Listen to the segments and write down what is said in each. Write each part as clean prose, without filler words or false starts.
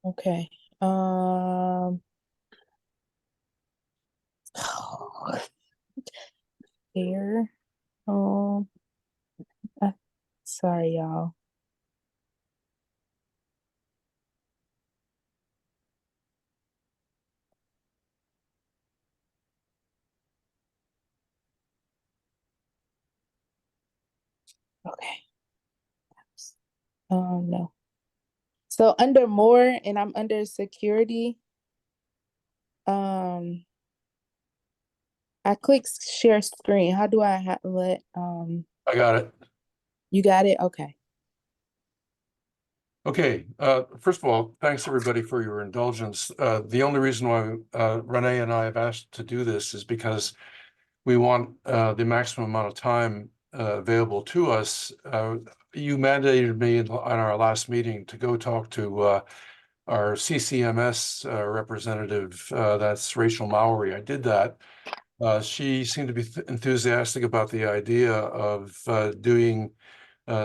Okay. Here. Um, uh, sorry, y'all. Okay. No. So under more, and I'm under security. I click share screen. How do I let I got it. you got it? Okay. Okay. First of all, thanks everybody for your indulgence. The only reason why Renee and I have asked to do this is because we want the maximum amount of time available to us. You mandated me on our last meeting to go talk to our CCMS representative, that's Rachel Mowry. I did that. She seemed to be enthusiastic about the idea of doing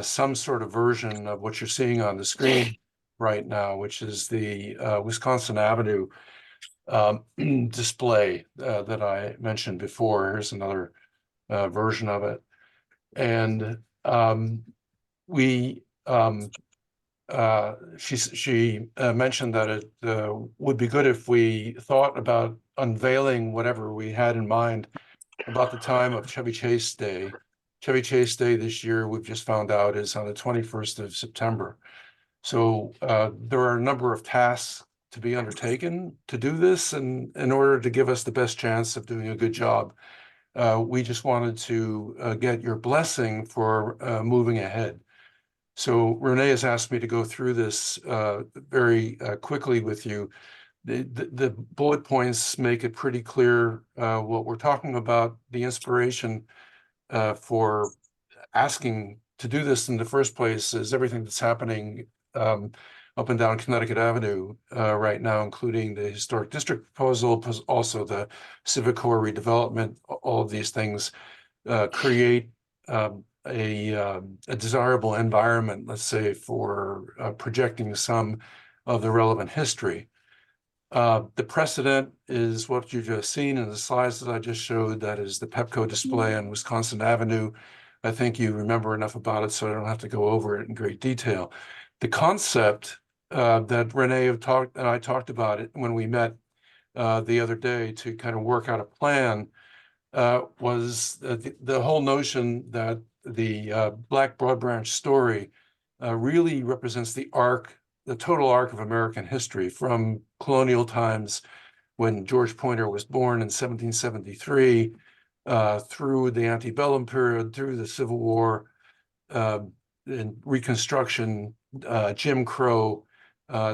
some sort of version of what you're seeing on the screen right now, which is the Wisconsin Avenue display that I mentioned before. Here's another version of it. And she mentioned that it would be good if we thought about unveiling whatever we had in mind about the time of Chevy Chase Day. Chevy Chase Day this year, we've just found out, is on the 21st of September. So there are a number of tasks to be undertaken to do this, and in order to give us the best chance of doing a good job, we just wanted to get your blessing for moving ahead. So Renee has asked me to go through this very quickly with you. The bullet points make it pretty clear what we're talking about. The inspiration for asking to do this in the first place is everything that's happening up and down Connecticut Avenue right now, including the historic district proposal, plus also the Civic Core redevelopment. All of these things create a desirable environment, let's say, for projecting some of the relevant history. The precedent is what you've just seen in the slides that I just showed. That is the Pepco display on Wisconsin Avenue. I think you remember enough about it, so I don't have to go over it in great detail. The concept that Renee and I talked about it when we met the other day to kind of work out a plan was the whole notion that the Black Broad Branch story really represents the total arc of American history, from colonial times when George Pointer was born in 1773, through the antebellum period, through the Civil War, and Reconstruction, Jim Crow,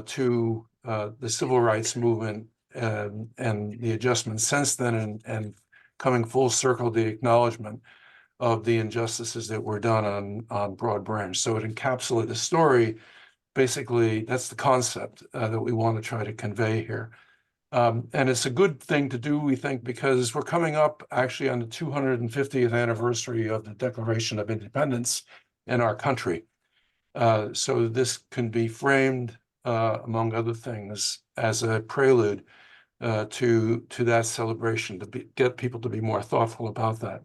to the Civil Rights Movement, and the adjustments since then, and coming full circle, the acknowledgement of the injustices that were done on Broad Branch. So it encapsulates the story. Basically, that's the concept that we want to try to convey here. And it's a good thing to do, we think, because we're coming up actually on the 250th anniversary of the Declaration of Independence in our country. So this can be framed, among other things, as a prelude to that celebration, to get people to be more thoughtful about that.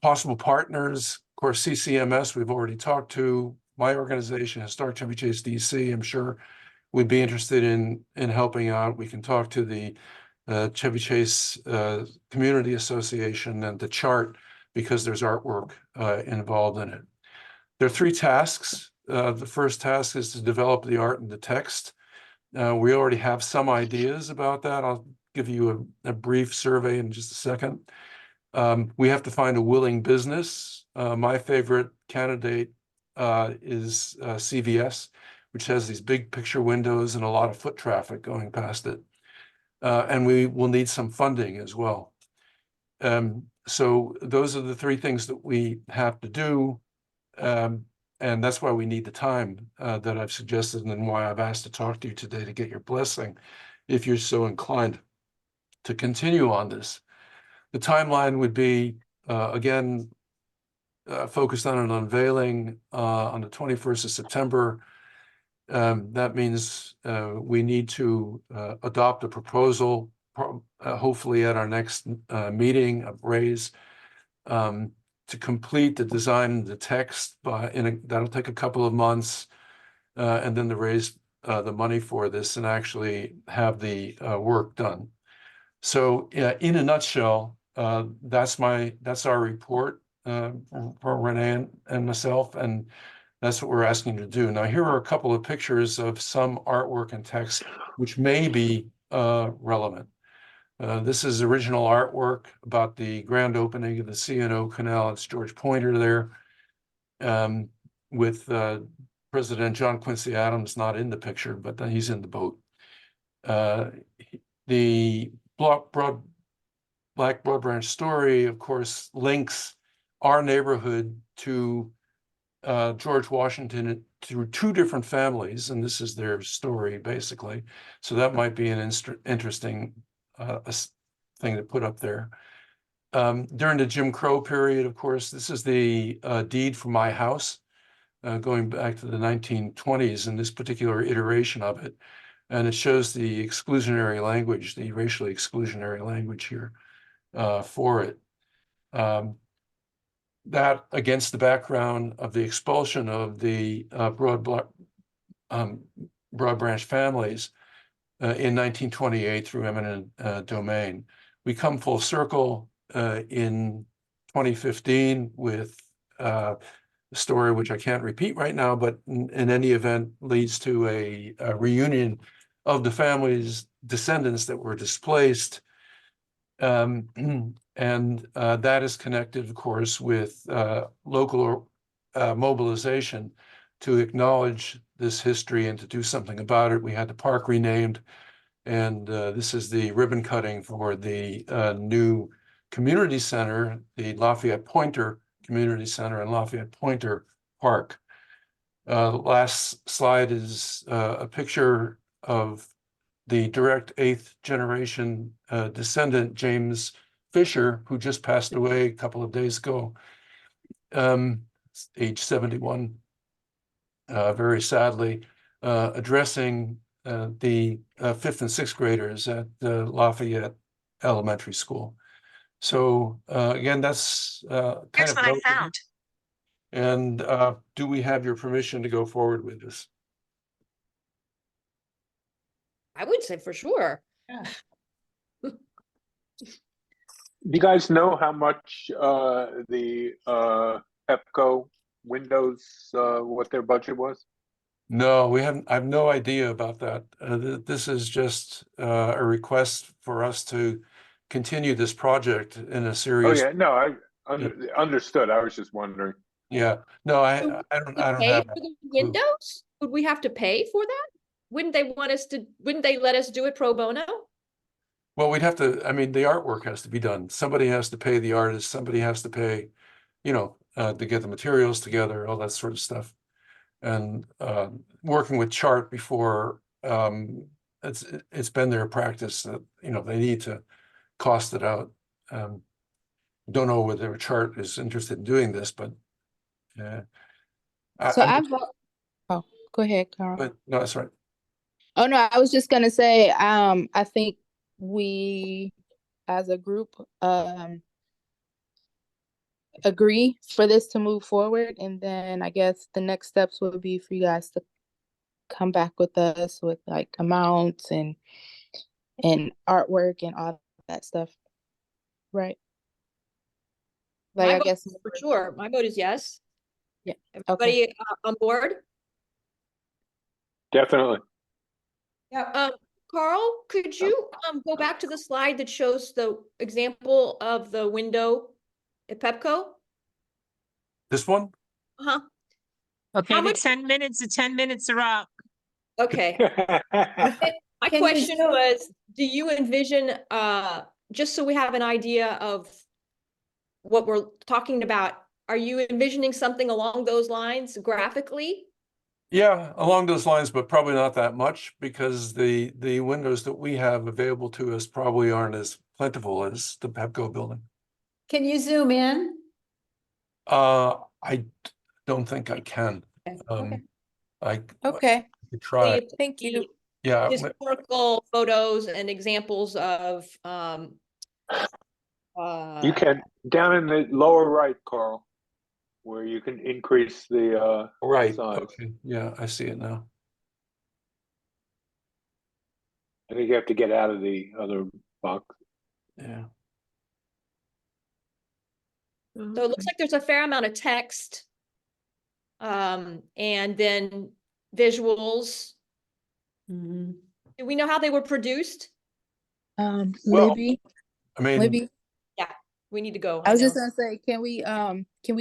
Possible partners, of course, CCMS, we've already talked to. My organization, Historic Chevy Chase DC, I'm sure would be interested in helping out. We can talk to the Chevy Chase Community Association and the chart, because there's artwork involved in it. There are three tasks. The first task is to develop the art and the text. We already have some ideas about that. I'll give you a brief survey in just a second. We have to find a willing business. My favorite candidate is CVS, which has these big picture windows and a lot of foot traffic going past it. And we will need some funding as well. So those are the three things that we have to do. And that's why we need the time that I've suggested, and why I've asked to talk to you today to get your blessing, if you're so inclined to continue on this. The timeline would be, again, focused on an unveiling on the 21st of September. That means we need to adopt a proposal, hopefully at our next meeting of RASE, to complete the design and the text that'll take a couple of months, and then to raise the money for this and actually have the work done. So in a nutshell, that's our report for Renee and myself, and that's what we're asking you to do. Now, here are a couple of pictures of some artwork and text which may be relevant. This is original artwork about the grand opening of the C&O Canal. It's George Pointer there, with President John Quincy Adams not in the picture, but he's in the boat. The Black Broad Branch story, of course, links our neighborhood to George Washington through two different families, and this is their story, basically. So that might be an interesting thing to put up there. During the Jim Crow period, of course, this is the deed for my house, going back to the 1920s in this particular iteration of it. And it shows the exclusionary language, the racially exclusionary language here for it. That against the background of the expulsion of the broad branch families in 1928 through eminent domain. We come full circle in 2015 with a story which I can't repeat right now, but in any event leads to a reunion of the family's descendants that were displaced. And that is connected, of course, with local mobilization to acknowledge this history and to do something about it. We had the park renamed, and this is the ribbon cutting for the new community center, the Lafayette Pointer Community Center and Lafayette Pointer Park. Last slide is a picture of the direct 8th generation descendant, James Fisher, who just passed away a couple of days ago, age 71, very sadly, addressing the 5th and 6th graders at Lafayette Elementary School. So again, that's Here's what I found. And do we have your permission to go forward with this? I would say for sure. Yeah. Do you guys know how much the Pepco windows, what their budget was? No, we haven't. I have no idea about that. This is just a request for us to continue this project in a serious. Oh yeah, no, I understood. I was just wondering. Yeah, no, I don't Pay have. for the windows? Would we have to pay for that? Wouldn't they let us do it pro bono? Well, we'd have to, I mean, the artwork has to be done. Somebody has to pay the artist, somebody has to pay, to get the materials together, all that sort of stuff. And working with Chart before, it's been their practice that, they need to cost it out. Don't know whether Chart is interested in doing this, but So oh, go ahead, Carl. But no, that's right. Oh no, I was just gonna say, I think we as a group agree for this to move forward, and then I guess the next steps would be for you guys to come back with us with like amounts and artwork and all that stuff, right? Like My I vote guess is for sure. My vote is yes. Yeah. Everybody on board? Definitely. Yeah. Carl, could you go back to the slide that shows the example of the window at Pepco? This one? Uh-huh. Okay, How the much- 10 minutes, the 10 minutes are up. Okay. My question was, do you envision, just so we have an idea of what we're talking about, are you envisioning something along those lines graphically? Yeah, along those lines, but probably not that much because the windows that we have available to us probably aren't as plentiful as the Pepco building. Can you zoom in? I don't think I can. Okay. I okay. We try. the Thank you. Yeah, historical photos and examples of You can, down in the lower right, Carl, where you can increase the right. size. Okay. Yeah, I see it now. I think you have to get out of the other box. Yeah. So it looks like there's a fair amount of text. And then visuals. Mhm. Do we know how they were produced? Well, Libby, I mean, Libby, Yeah, we need to go. I was know. just gonna say, can we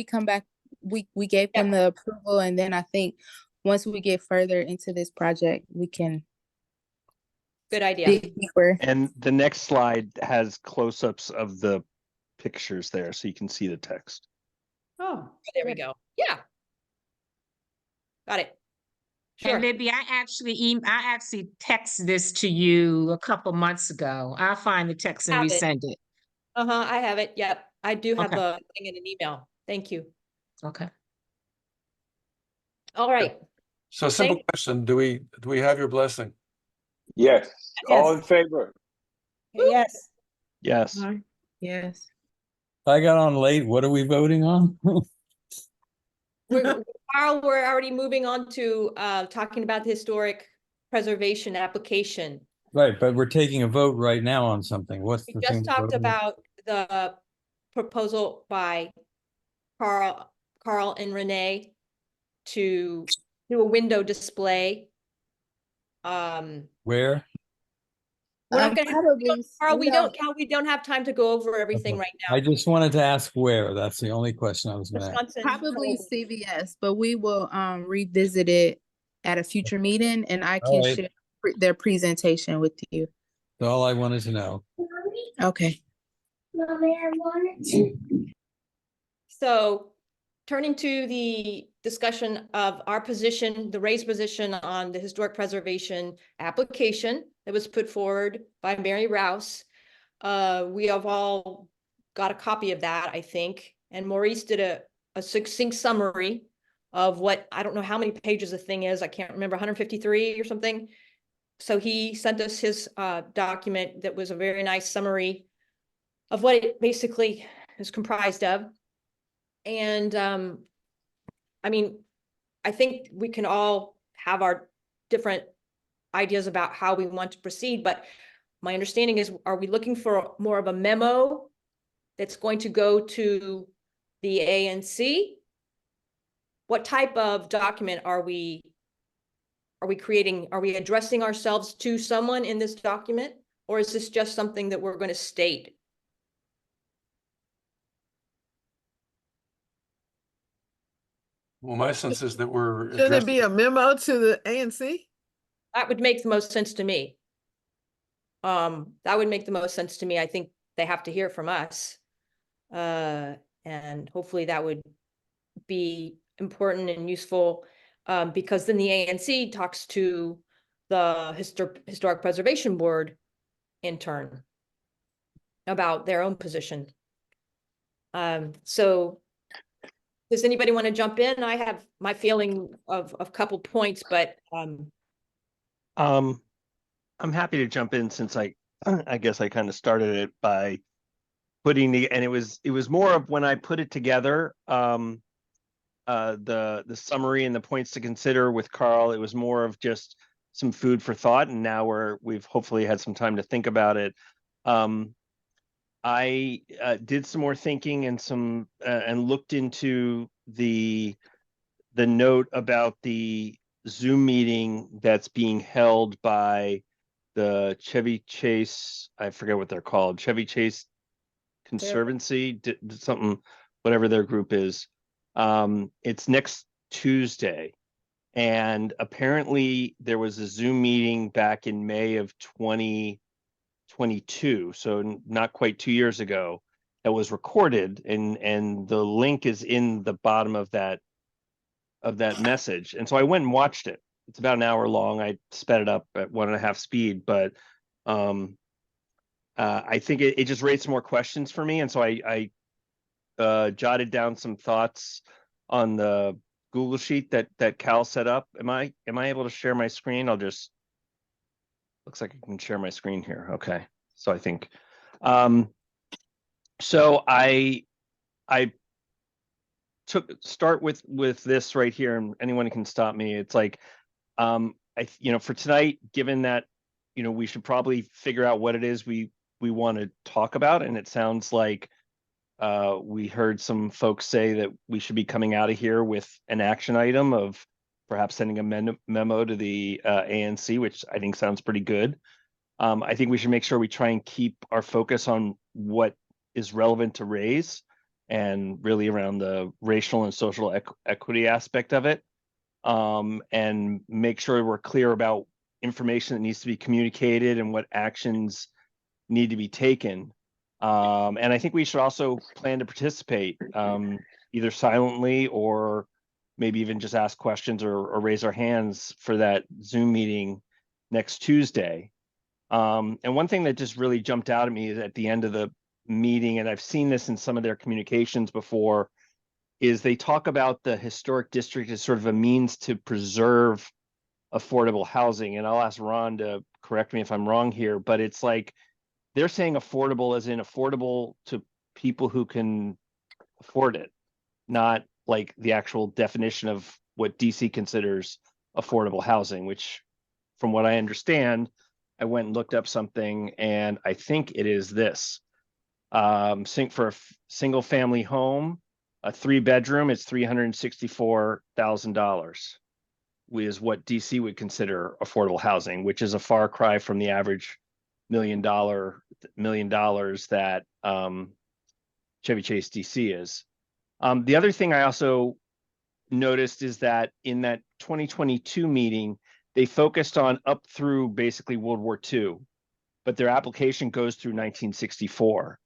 come back? We gave Yeah. them the approval, and then I think once we get further into this project, we can Good idea. dig deeper. And the next slide has close-ups of the pictures there, so you can see the text. Oh, There we go. Yeah. Got it. Sure. And Libby, I actually texted this to you a couple months ago. I'll find the text and Have it. resend it. I have it. Yep. I do have Okay. the thing in an email. Thank you. Okay. All right. so simple Thank- question. Do we have your blessing? yes. All in favor? yes. Yes. Yes. I got on late. What are we voting on? Carl, we're already moving on to talking about the historic preservation application. Right, but we're taking a vote right now on something. What's We the just thing? to talked vote on? about the proposal by Carl and Renee to do a window display. Where? We're not gonna, Probably, Carl, no. we don't have time to go over everything Okay. right now. I just wanted to ask where. That's the only question I was going to ask. Wisconsin. Probably CVS, but we will revisit it at a future meeting, and I can All right. share their presentation with you. That's all I wanted to know. Okay. So turning to the discussion of our position, the RASE position on the historic preservation application that was put forward by Mary Rouse. We have all got a copy of that, I think. And Maurice did a succinct summary of what, I don't know how many pages the thing is. I can't remember, 153 or something. So he sent us his document that was a very nice summary of what it basically is comprised of. And I mean, I think we can all have our different ideas about how we want to proceed, but my understanding is, are we looking for more of a memo that's going to go to the ANC? What type of document are we creating? Are we addressing ourselves to someone in this document? Or is this just something that we're going to state? Well, my sense is that we're Should it addressing. be a memo to the ANC? That would make the most sense to me. That would make the most sense to me. I think they have to hear from us. And hopefully that would be important and useful, because then the ANC talks to the Historic Preservation Board in turn about their own position. So does anybody want to jump in? I have my feeling of a couple points, but I'm happy to jump in since I guess I kind of started it by putting and it was more of when I put it together, the summary and the points to consider with Carl, it was more of just some food for thought, and now we've hopefully had some time to think about it. I did some more thinking and some and looked into the note about the Zoom meeting that's being held by the Chevy Chase, I forget what they're called, Chevy Chase Conservancy, something, whatever their group is. It's next Tuesday. And apparently there was a Zoom meeting back in May of 2022, so not quite 2 years ago, that was recorded, and the link is in the bottom of that message. And so I went and watched it. It's about an hour long. I sped it up at 1.5 speed, but I think it just raised more questions for me. And so I jotted down some thoughts on the Google sheet that Cal set up. Am I able to share my screen? I'll just, looks like I can share my screen here. Okay. So I think, so I start with this right here, and anyone can stop me. It's like, for tonight, given that, we should probably figure out what it is we want to talk about. And it sounds like we heard some folks say that we should be coming out of here with an action item of perhaps sending a memo to the ANC, which I think sounds pretty good. I think we should make sure we try and keep our focus on what is relevant to RASE and really around the racial and social equity aspect of it, and make sure we're clear about information that needs to be communicated and what actions need to be taken. And I think we should also plan to participate, either silently or maybe even just ask questions or raise our hands for that Zoom meeting next Tuesday. And one thing that just really jumped out at me is at the end of the meeting, and I've seen this in some of their communications before, is they talk about the historic district as sort of a means to preserve affordable housing. And I'll ask Ron to correct me if I'm wrong here, but it's like they're saying affordable as in affordable to people who can afford it, not like the actual definition of what DC considers affordable housing, which from what I understand, I went and looked up something and I think it is this. For a single family home, a 3-bedroom, it's $364,000 is what DC would consider affordable housing, which is a far cry from the average $1 million that Chevy Chase DC is. The other thing I also noticed is that in that 2022 meeting, they focused on up through basically World War II, but their application goes through 1964.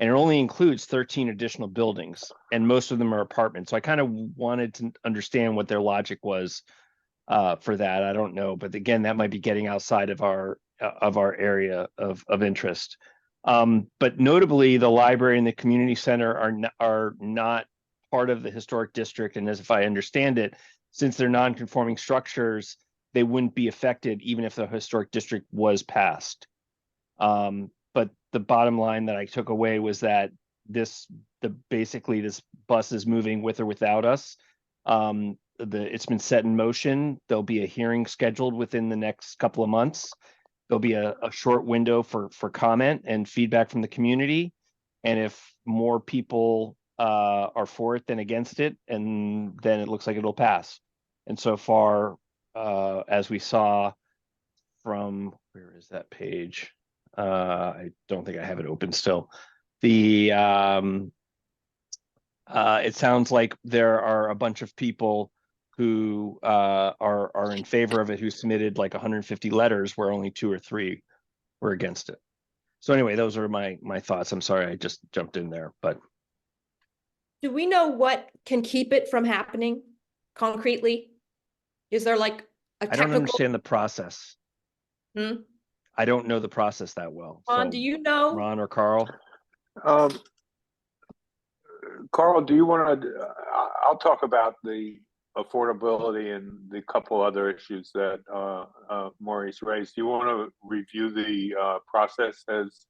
And it only includes 13 additional buildings, and most of them are apartments. So I kind of wanted to understand what their logic was for that. I don't know, but again, that might be getting outside of our area of interest. But notably, the library and the community center are not part of the historic district, and as if I understand it, since they're non-conforming structures, they wouldn't be affected even if the historic district was passed. But the bottom line that I took away was that basically this bus is moving with or without us. It's been set in motion. There'll be a hearing scheduled within the next couple of months. There'll be a short window for comment and feedback from the community. And if more people are for it than against it, and then it looks like it'll pass. And so far, as we saw from, where is that page? I don't think I have it open still. It sounds like there are a bunch of people who are in favor of it, who submitted like 150 letters, where only 2 or 3 were against it. So anyway, those are my thoughts. I'm sorry I just jumped in there, but. Do we know what can keep it from happening concretely? Is there like a technical? I don't understand the process. I don't know the process that well. Ron, So, do you know? Ron or Carl? Carl, do you want to? I'll talk about the affordability and the couple other issues that Maurice raised. Do you want to review the process as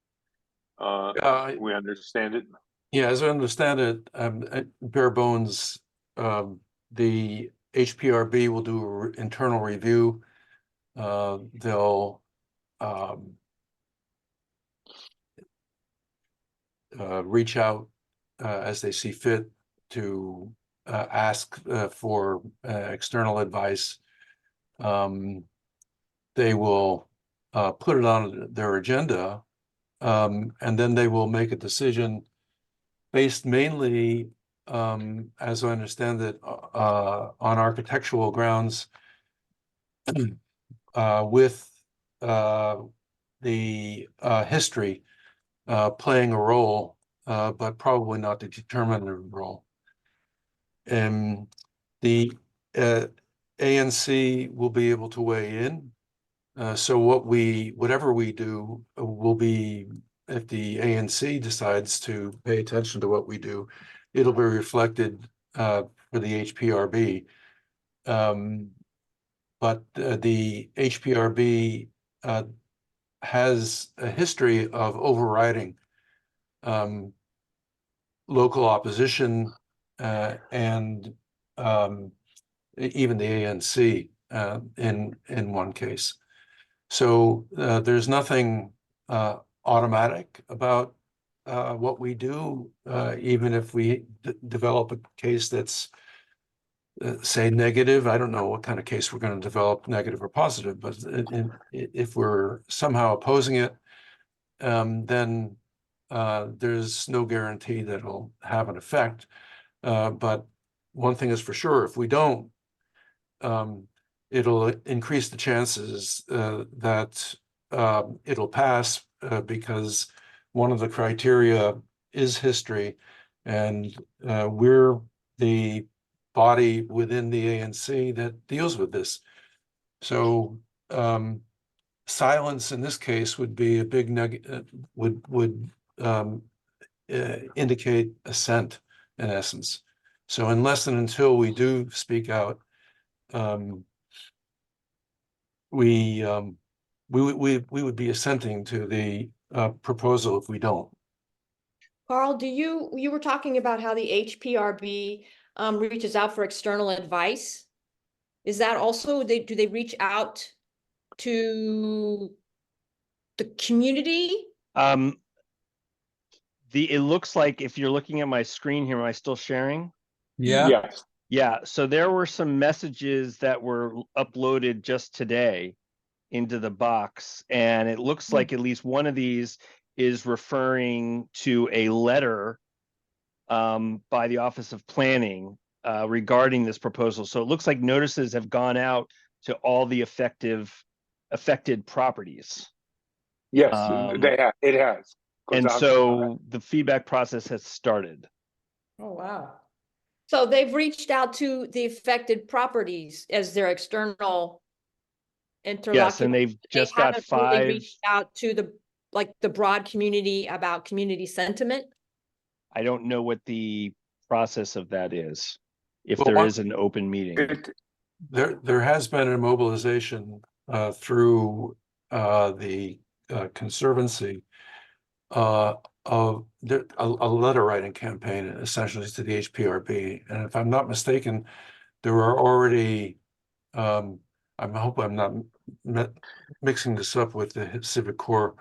we understand it? Yeah, as I understand it, at bare bones, the HPRB will do an internal review. They'll reach out as they see fit to ask for external advice. They will put it on their agenda, and then they will make a decision based mainly, as I understand it, on architectural grounds, with the history playing a role, but probably not the determinative role. And the ANC will be able to weigh in. So whatever we do will be, if the ANC decides to pay attention to what we do, it'll be reflected for the HPRB. But the HPRB has a history of overriding local opposition and even the ANC in one case. So there's nothing automatic about what we do, even if we develop a case that's say negative. I don't know what kind of case we're going to develop, negative or positive, but if we're somehow opposing it, then there's no guarantee that it'll have an effect. But one thing is for sure, if we don't, it'll increase the chances that it'll pass because one of the criteria is history, and we're the body within the ANC that deals with this. So silence in this case would be a big would indicate assent in essence. So unless and until we do speak out, we would be assenting to the proposal if we don't. Carl, you were talking about how the HPRB reaches out for external advice. Is that also, do they reach out to the community? It looks like, if you're looking at my screen here, am I still sharing? Yeah. Yes. Yeah, so there were some messages that were uploaded just today into the box, and it looks like at least one of these is referring to a letter by the Office of Planning regarding this proposal. So it looks like notices have gone out to all the affected properties. Yes, they have. It has. And so the feedback process has started. Oh, wow. So they've reached out to the affected properties as their external interlocutor. Yes, and they've just got haven't 5. really reached out to the broad community about community sentiment. I don't know what the process of that is, if Well, there is an open meeting. There has been a mobilization through the Conservancy of a letter writing campaign, essentially, to the HPRB. And if I'm not mistaken, there are already, I hope I'm not mixing this up with the Civic Core,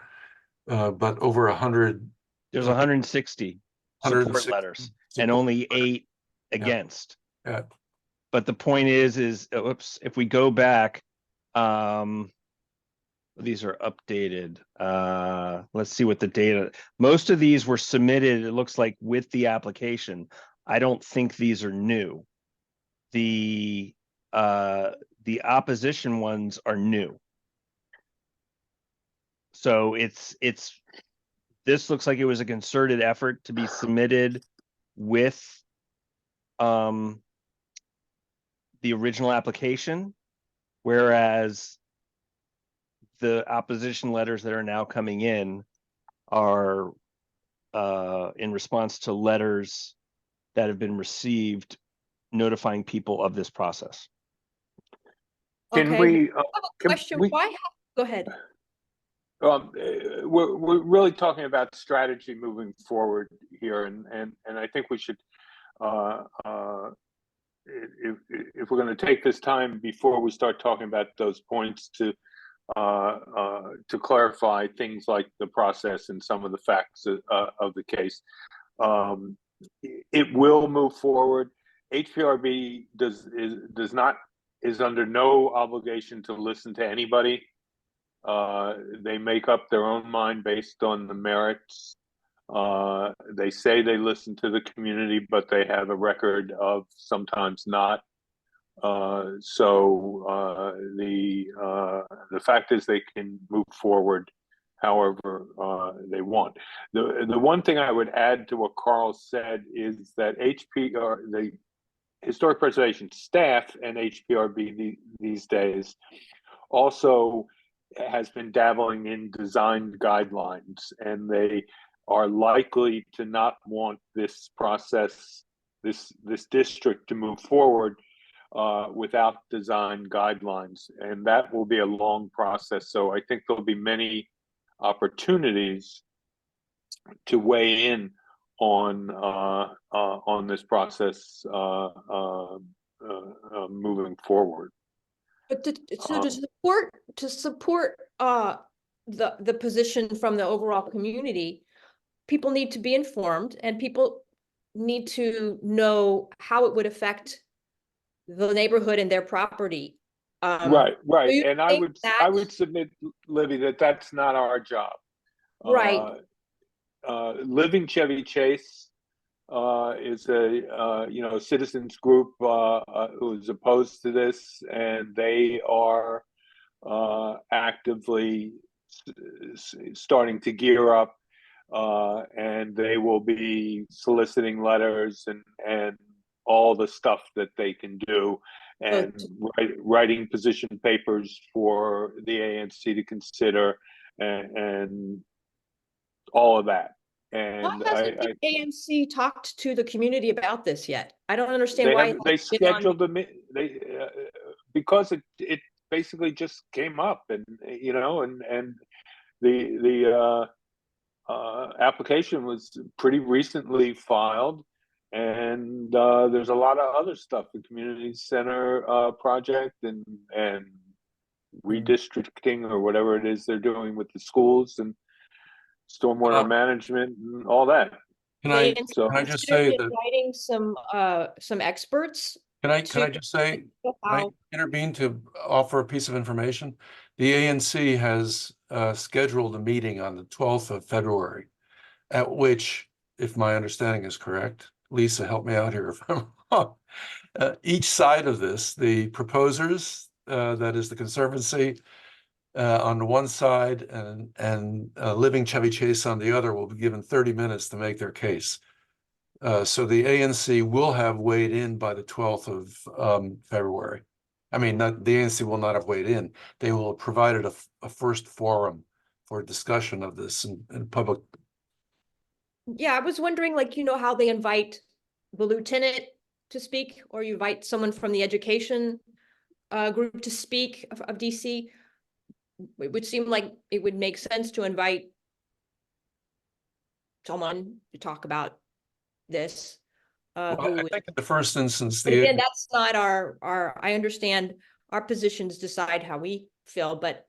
but over 100. There's 160 support letters and only 8 against. Yeah. But the point is oops, if we go back, these are updated. Let's see what the data. Most of these were submitted, it looks like, with the application. I don't think these are new. The opposition ones are new. So this looks like it was a concerted effort to be submitted with the original application, whereas the opposition letters that are now coming in are in response to letters that have been received notifying people of this process. Can Okay. we? I have a question. Go ahead. We're really talking about strategy moving forward here, and I think we should, if we're going to take this time before we start talking about those points to clarify things like the process and some of the facts of the case. It will move forward. HPRB is under no obligation to listen to anybody. They make up their own mind based on the merits. They say they listen to the community, but they have a record of sometimes not. So the fact is they can move forward however they want. The one thing I would add to what Carl said is that the Historic Preservation staff and HPRB these days also has been dabbling in design guidelines, and they are likely to not want this process, this district, to move forward without design guidelines, and that will be a long process. So I think there'll be many opportunities to weigh in on this process moving forward. But so to support the position from the overall community, people need to be informed, and people need to know how it would affect the neighborhood and their property. Right. So And I would submit, Libby, that that's not our job. Right. Living Chevy Chase is a citizens group who is opposed to this, and they are actively starting to gear up, and they will be soliciting letters and all the stuff that they can do, and writing position papers for the ANC to consider, and all of that. And why hasn't the ANC talked to the community about this yet? I don't understand why they scheduled them. Because it basically just came up, and the application was pretty recently filed, and there's a lot of other stuff, the community center project and redistricting or whatever it is they're doing with the schools and stormwater management and all that. Can I just say that inviting some experts? Can I just say, can I intervene to offer a piece of information? The ANC has scheduled a meeting on the 12th of February, at which, if my understanding is correct, Lisa, help me out here if I'm wrong. Each side of this, the proposers, that is the Conservancy, on the one side, and Living Chevy Chase on the other, will be given 30 minutes to make their case. So the ANC will have weighed in by the 12th of February. I mean, the ANC will not have weighed in. They will have provided a first forum for discussion of this in public. Yeah, I was wondering, how they invite the lieutenant to speak, or you invite someone from the education group to speak of DC. It would seem like it would make sense to invite someone to talk about this. Well, I think in the first instance, again, that's not our, I understand our positions decide how we feel, but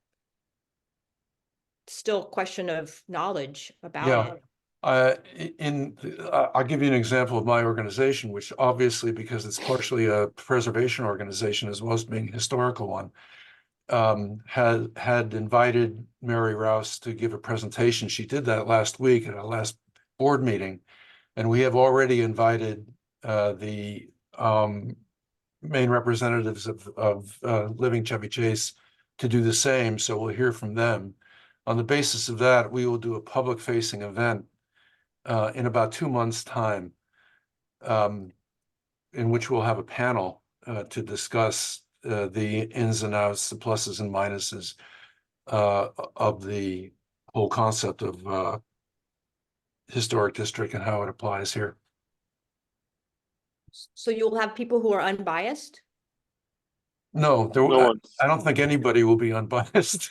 still question of knowledge about it. I'll give you an example of my organization, which obviously, because it's partially a preservation organization as well as being a historical one, had invited Mary Rouse to give a presentation. She did that last week at our last board meeting, and we have already invited the main representatives of Living Chevy Chase to do the same. So we'll hear from them. On the basis of that, we will do a public-facing event in about 2 months' time, in which we'll have a panel to discuss the ins and outs, the pluses and minuses of the whole concept of historic district and how it applies here. So you'll have people who are unbiased? No, I don't think anybody will be unbiased.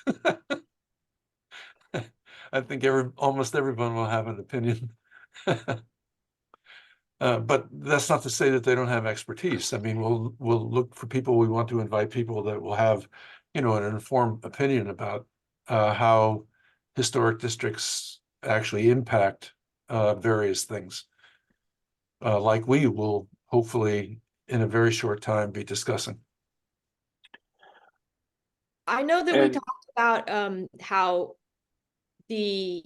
I think almost everyone will have an opinion. But that's not to say that they don't have expertise. I mean, we'll look for people. We want to invite people that will have, an informed opinion about how historic districts actually impact various things, like we will hopefully in a very short time be discussing. I know that we talked about how the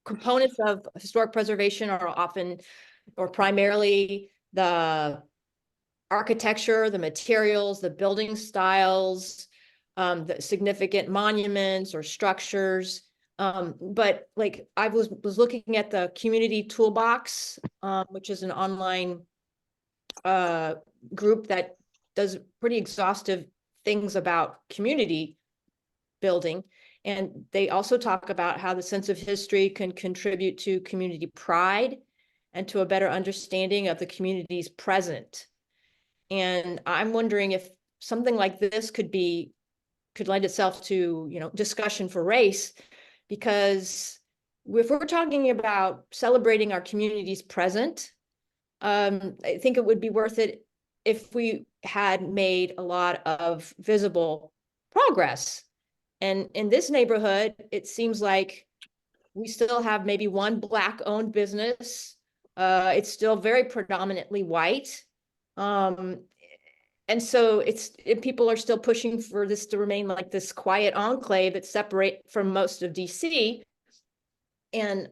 components of historic preservation are often or primarily the architecture, the materials, the building styles, the significant monuments or structures. But I was looking at the community toolbox, which is an online group that does pretty exhaustive things about community building. And they also talk about how the sense of history can contribute to community pride and to a better understanding of the community's present. And I'm wondering if something like this could lend itself to, discussion for race, because if we're talking about celebrating our community's present, I think it would be worth it if we had made a lot of visible progress. And in this neighborhood, it seems like we still have maybe one Black-owned business. It's still very predominantly white. And so people are still pushing for this to remain like this quiet enclave that's separate from most of DC, and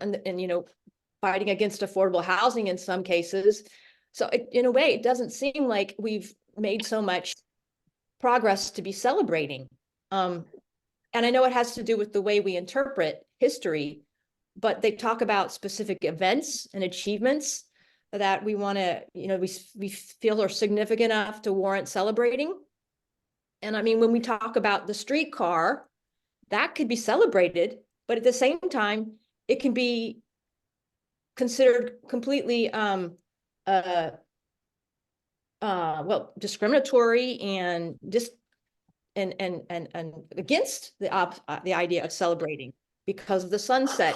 fighting against affordable housing in some cases. So in a way, it doesn't seem like we've made so much progress to be celebrating. And I know it has to do with the way we interpret history, but they talk about specific events and achievements that we want to, we feel are significant enough to warrant celebrating. And I mean, when we talk about the streetcar, that could be celebrated, but at the same time, it can be considered completely discriminatory and against the idea of celebrating because of the sunset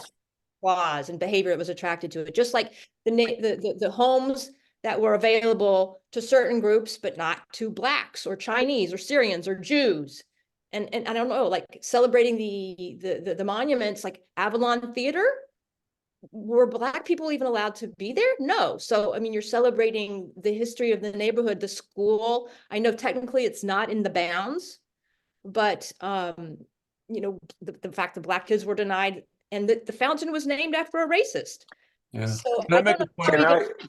clause and behavior that was attracted to it. Just like the homes that were available to certain groups, but not to Blacks or Chinese or Syrians or Jews. And I don't know, like celebrating the monuments like Avalon Theater. Were Black people even allowed to be there? No. So, I mean, you're celebrating the history of the neighborhood, the school. I know technically it's not in the bounds, but, the fact that Black kids were denied and the fountain was named after a racist. Yeah. So Can I make a point?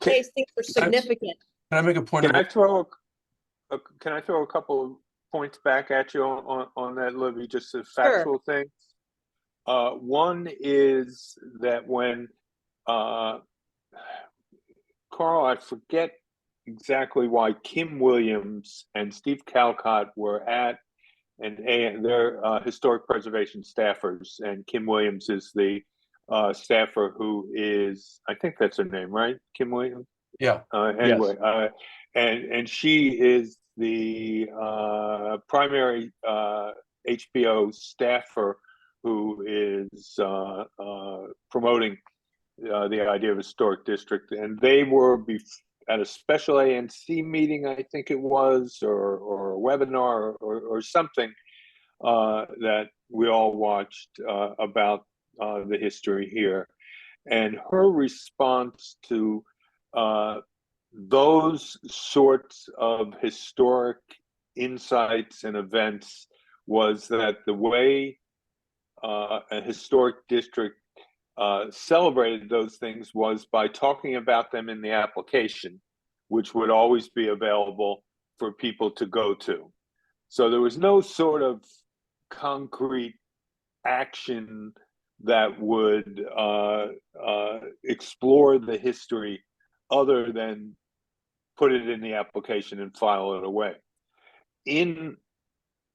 These things are significant. Can I make a point? Can I throw a couple of points back at you on that, Libby, just as factual things? One is that when Carl, I forget exactly why Kim Williams and Steve Calcott were at and they're historic preservation staffers, and Kim Williams is the staffer who is, I think that's her name, right? Kim Williams? Yeah. Anyway, yes. And she is the primary HPO staffer who is promoting the idea of historic district. And they were at a special ANC meeting, I think it was, or a webinar or something that we all watched about the history here. And her response to those sorts of historic insights and events was that the way a historic district celebrated those things was by talking about them in the application, which would always be available for people to go to. So there was no sort of concrete action that would explore the history other than put it in the application and file it away. In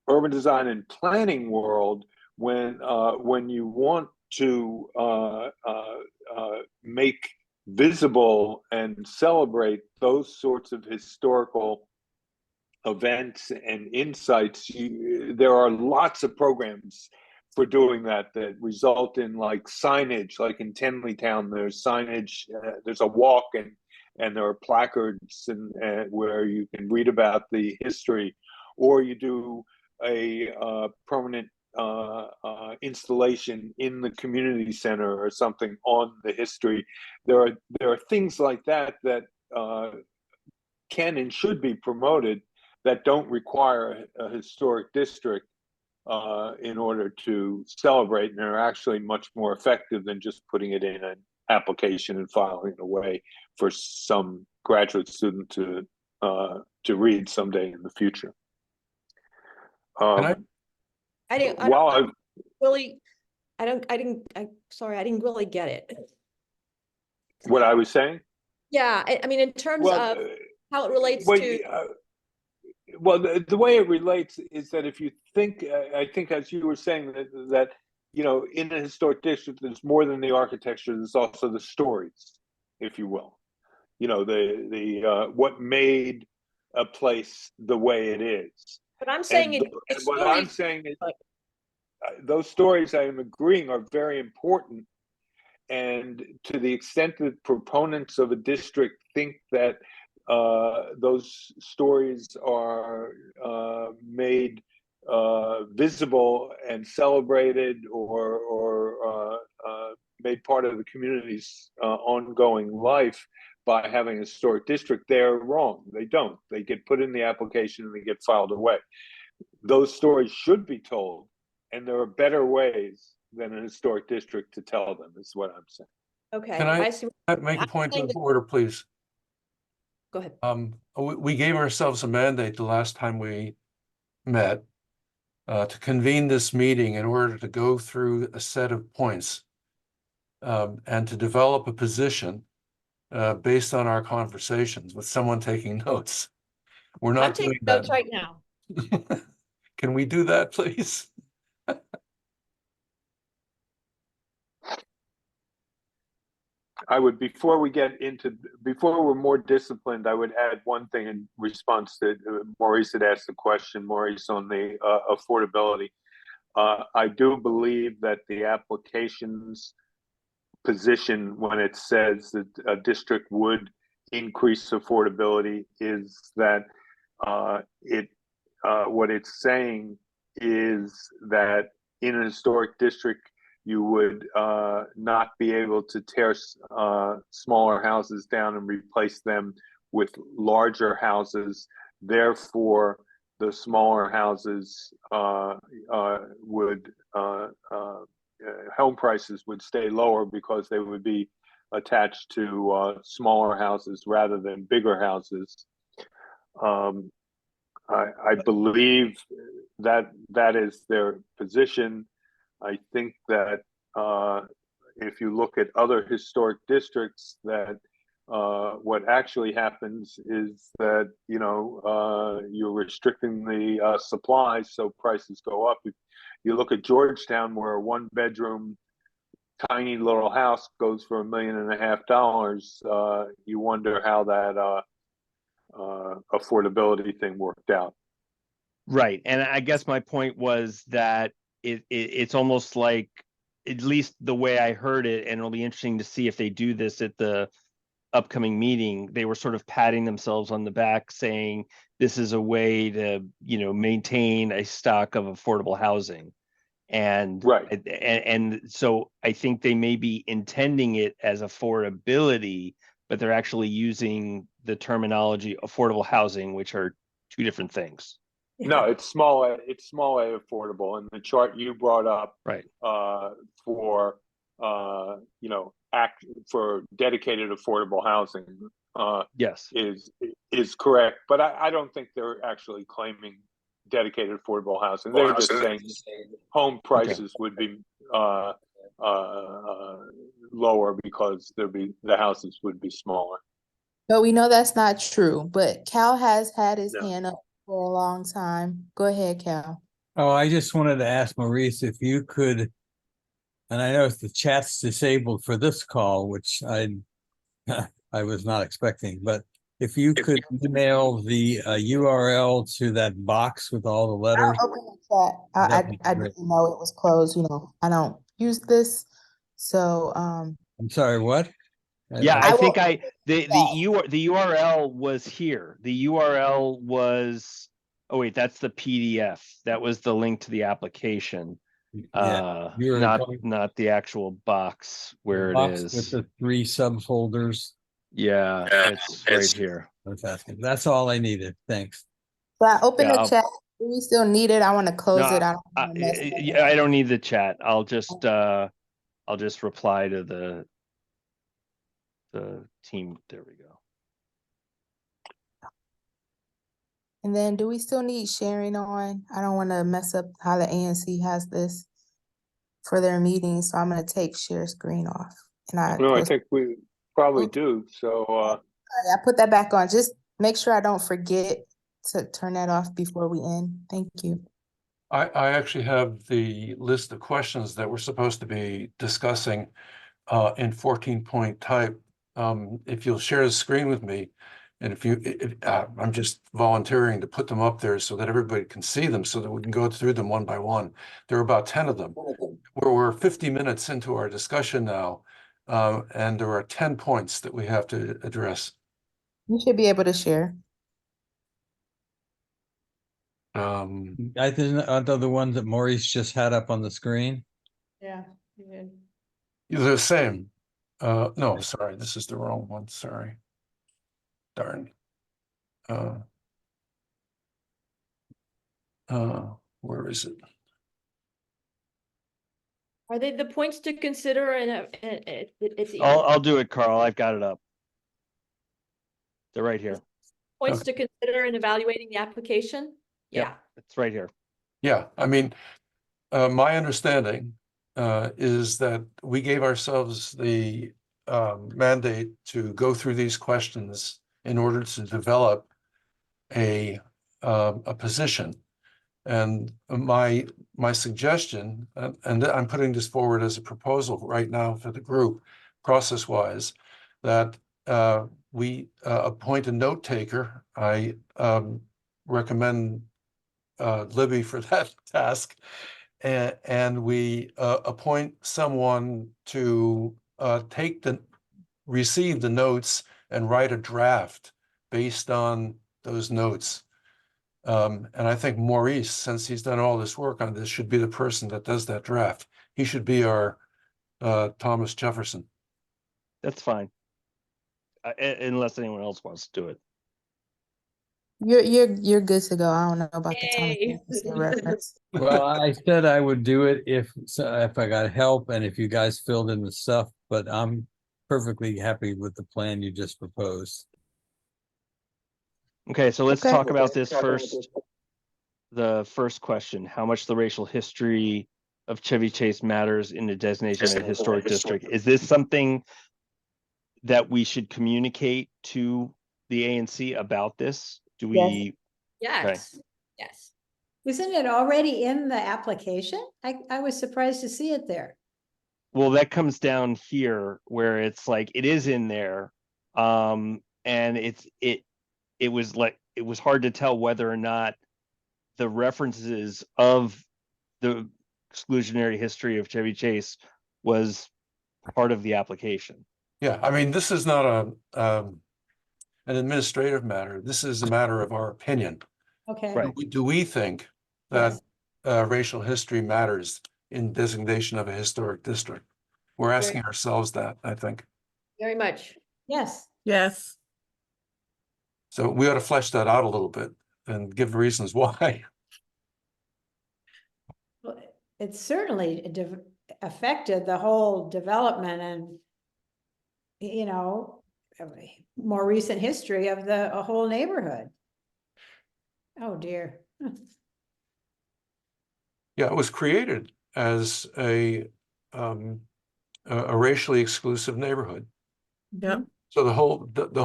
urban design and planning world, when you want to make visible and celebrate those sorts of historical events and insights, there are lots of programs for doing that result in like signage, like in Tenleytown, there's signage, there's a walk and there are placards and where you can read about the history, or you do a permanent installation in the community center or something on the history. There are things like that can and should be promoted that don't require a historic district in order to celebrate, and are actually much more effective than just putting it in an application and filing it away for some graduate student to read someday in the future. I didn't really get it. What I was saying? Yeah, I mean, in terms of how it relates to. Well, the way it relates is that if you think, I think as you were saying that in a historic district, there's more than the architecture. There's also the stories, if you will. The what made a place the way it is. But I'm saying And what I'm saying is those stories I am agreeing are very important. And to the extent that proponents of a district think that those stories are made visible and celebrated or made part of the community's ongoing life by having a historic district, they're wrong. They don't. They get put in the application and they get filed away. Those stories should be told, and there are better ways than an historic district to tell them, is what I'm saying. Okay, Can I see. make a point of order, please? Go ahead. We gave ourselves a mandate the last time we met to convene this meeting in order to go through a set of points and to develop a position based on our conversations with someone taking notes. We're not doing that notes right now. Can we do that, please? I would, before we're more disciplined, I would add one thing in response to Maurice had asked the question, Maurice, on the affordability. I do believe that the application's position when it says that a district would increase affordability is that what it's saying is that in a historic district, you would not be able to tear smaller houses down and replace them with larger houses. Therefore, the smaller houses would home prices would stay lower because they would be attached to smaller houses rather than bigger houses. I believe that that is their position. I think that if you look at other historic districts, that what actually happens is that you're restricting the supply, so prices go up. If you look at Georgetown, where a one-bedroom tiny little house goes for $1.5 million, you wonder how that affordability thing worked out. Right. And I guess my point was that it's almost like, at least the way I heard it, and it'll be interesting to see if they do this at the upcoming meeting, they were sort of patting themselves on the back saying this is a way to, maintain a stock of affordable housing. And right. And so I think they may be intending it as affordability, but they're actually using the terminology affordable housing, which are two different things. No, it's small a affordable, and the chart you brought up, right, for for dedicated affordable housing, yes, is correct. But I don't think they're actually claiming dedicated affordable housing. They're just saying home prices would be lower because the houses would be smaller. But we know that's not true. But Cal has had his hand up for a long time. Go ahead, Cal. Oh, I just wanted to ask Maurice if you could, and I know the chat's disabled for this call, which I was not expecting, but if you could email the URL to that box with all the letters. I'll open the chat. I didn't know it was closed. I don't use this. So I'm sorry, what? Yeah, I think the URL was here. The URL was, oh wait, that's the PDF. That was the link to the application. Yeah, not the actual box where it is with the 3 subfolders. Yeah, it's right here. Fantastic. That's all I needed. Thanks. So I open the chat. Do we still need it? I want to close it. I don't need the chat. I'll just reply to the team. There we go. And then do we still need sharing on? I don't want to mess up how the ANC has this for their meetings, so I'm going to take share screen off. And I think we probably do. So I put that back on. Just make sure I don't forget to turn that off before we end. Thank you. I actually have the list of questions that we're supposed to be discussing in 14-point type. If you'll share the screen with me, And if you, I'm just volunteering to put them up there so that everybody can see them, so that we can go through them one by one. There are about 10 of them. We're 50 minutes into our discussion now, and there are 10 points that we have to address. You should be able to share. I think, aren't the ones that Maurice just had up on the screen? Yeah. Yeah. They're the same. No, sorry, this is the wrong one. Sorry. Darn. Where is it? Are they the points to consider at the I'll do it, Carl. I've got it up. They're right here. points to consider in evaluating the application? Yep. Yeah. It's right here. Yeah, I mean, my understanding is that we gave ourselves the mandate to go through these questions in order to develop a position. And my suggestion, and I'm putting this forward as a proposal right now for the group, process-wise, that we appoint a note taker. I recommend Libby for that task, and we appoint someone to receive the notes and write a draft based on those notes. And I think Maurice, since he's done all this work on this, should be the person that does that draft. He should be our Thomas Jefferson. That's fine. Unless anyone else wants to do it. You're good to go. I don't know about the Thomas Yay. Jefferson reference. Well, I said I would do it if I got help and if you guys filled in the stuff, but I'm perfectly happy with the plan you just proposed. Okay, so let's Okay. talk about this first. The first question, how much the racial history of Chevy Chase matters in the designation of a historic district. Is this something that we should communicate to the ANC about this? Do we? Yes. Yes. Isn't it already in the application? I was surprised to see it there. Well, that comes down here where it's like, it is in there. And it was hard to tell whether or not the references of the exclusionary history of Chevy Chase was part of the application. Yeah, I mean, this is not an administrative matter. This is a matter of our opinion. Okay. Right. Do we think that racial history matters in designation of a historic district? We're asking ourselves that, I think. Very much. Yes. Yes. So we ought to flesh that out a little bit and give the reasons why. Well, it certainly affected the whole development and, you know, more recent history of the whole neighborhood. Oh, dear. Yeah, it was created as a racially exclusive neighborhood. Yep. So the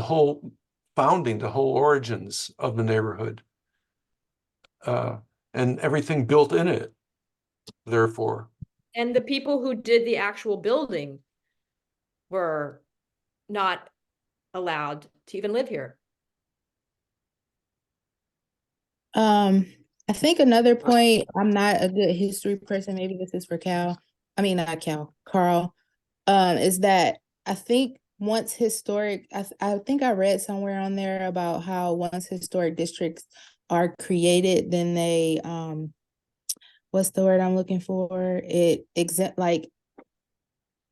whole founding, the whole origins of the neighborhood, and everything built in it, therefore. And the people who did the actual building were not allowed to even live here. I think another point, I'm not a good history person, maybe this is for Cal, I mean, not Cal, Carl, is that I think once historic, I think I read somewhere on there about how once historic districts are created, then they, what's the word I'm looking for? It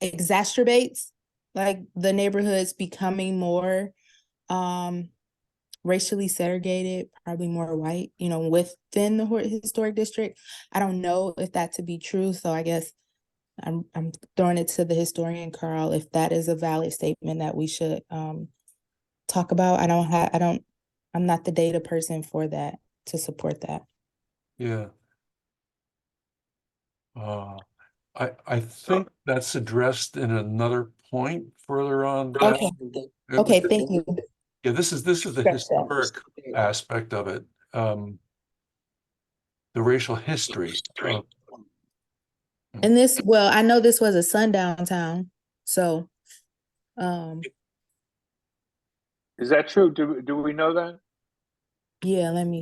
exacerbates like the neighborhoods becoming more racially segregated, probably more white, you know, within the historic district. I don't know if that to be true, so I guess I'm throwing it to the historian Carl if that is a valid statement that we should talk about. I'm not the data person for that to support that. Yeah. I think that's addressed in another point further on. Okay. Okay, thank you. Yeah, this is the historic aspect of it. The racial history. And this, well, I know this was a sundown town, so Is that true? Do we know that? Yeah, I'm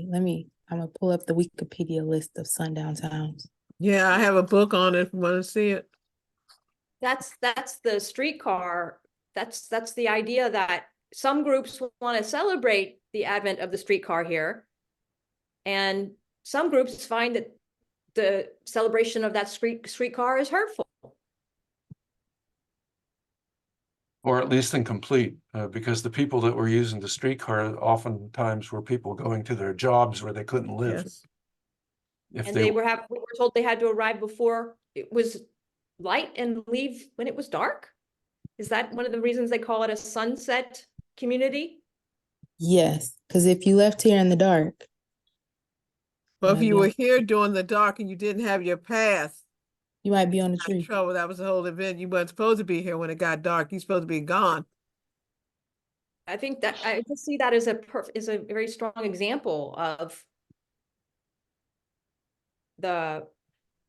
gonna pull up the Wikipedia list of sundown towns. Yeah, I have a book on it if you want to see it. That's the streetcar. That's the idea that some groups want to celebrate the advent of the streetcar here. And some groups find that the celebration of that streetcar is hurtful. Or at least incomplete, because the people that were using the streetcar oftentimes were people going to their jobs where they couldn't live. Yes. And we were told they had to arrive before it was light and leave when it was dark. Is that one of the reasons they call it a sunset community? Yes, because if you left here in the dark, But if might you be were on- here during the dark and you didn't have your pass, you might be on the you got in tree. trouble. That was the whole event. You weren't supposed to be here when it got dark. You're supposed to be gone. I think that I just see that as a very strong example of the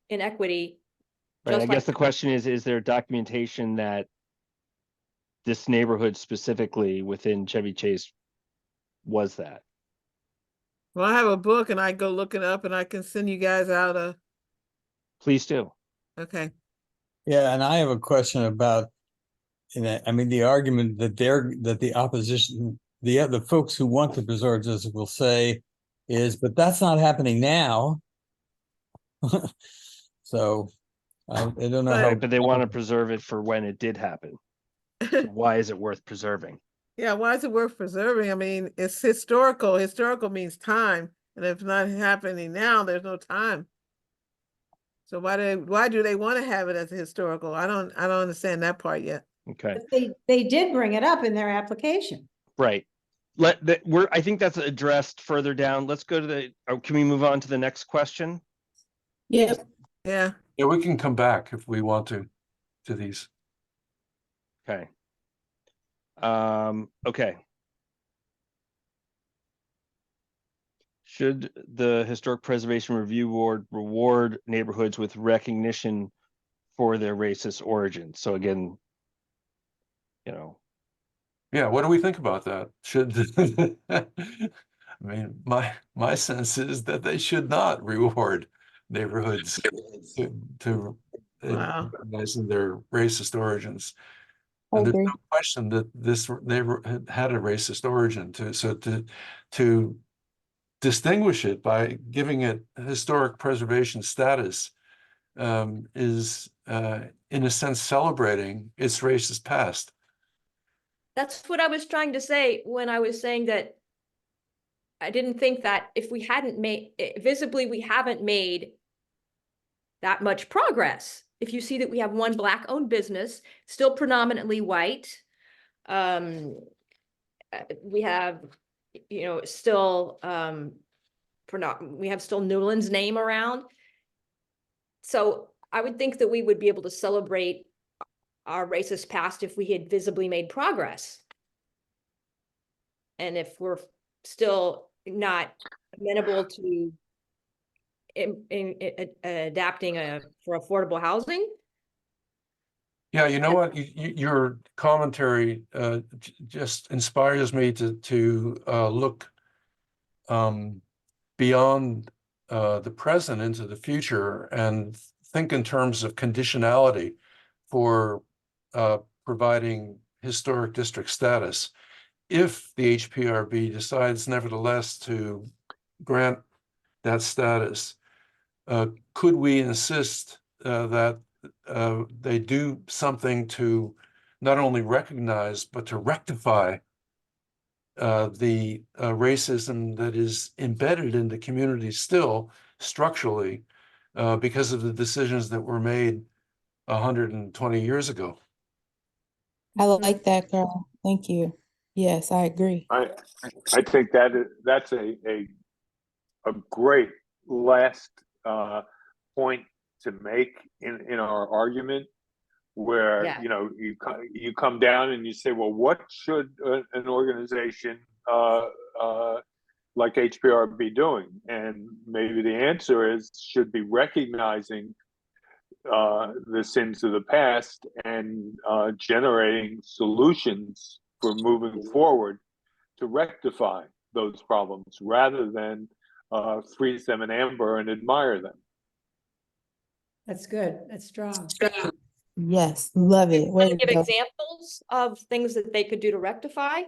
inequity. Right, I just guess like the question is there documentation that this neighborhood specifically within Chevy Chase was that? Well, I have a book and I go look it up and I can send you guys out a, Please do. okay. Yeah, and I have a question about, I mean, the argument that the opposition, the folks who want to preserve this will say is, but that's not happening now. So I don't know how. Right, but they want to preserve it for when it did happen. So why is it worth preserving? Yeah, why is it worth preserving? I mean, it's historical. Historical means time. And if it's not happening now, there's no time. So why do they want to have it as a historical? I don't understand that part yet. Okay, But they did bring it up in their application. right. I think that's addressed further down. Let's go to can we move on to the next question? Yep. Yeah. Yeah, we can come back if we want to these. Okay. Okay. Should the Historic Preservation Review Board reward neighborhoods with recognition for their racist origins? So again, Yeah, what do we think about that? Should I mean, my sense is that they should not reward neighborhoods to Wow. recognizing their racist origins. I And there's agree. no question that this neighborhood had a racist origin to distinguish it by giving it historic preservation status is in a sense celebrating its racist past. That's what I was trying to say when I was saying that I didn't think that if we hadn't made visibly, we haven't made that much progress. If you see that we have one Black owned business, still predominantly white, we have, still we have still Newland's name around. So I would think that we would be able to celebrate our racist past if we had visibly made progress. And if we're still not amenable to adapting for affordable housing. Yeah, you know what? Your commentary just inspires me to look beyond the present into the future and think in terms of conditionality for providing historic district status. If the HPRB decides nevertheless to grant that status, could we insist that they do something to not only recognize, but to rectify the racism that is embedded in the community still structurally because of the decisions that were made 120 years ago? I like that, girl. Thank you. Yes, I agree. I think that's a great last point to make in our argument, where Yeah. you come down and you say, well, what should an organization like HPR be doing? And maybe the answer is should be recognizing the sins of the past and generating solutions for moving forward to rectify those problems rather than freeze them in amber and admire them. That's good. That's strong. Yes, love it. Way Want to to give go. examples of things that they could do to rectify?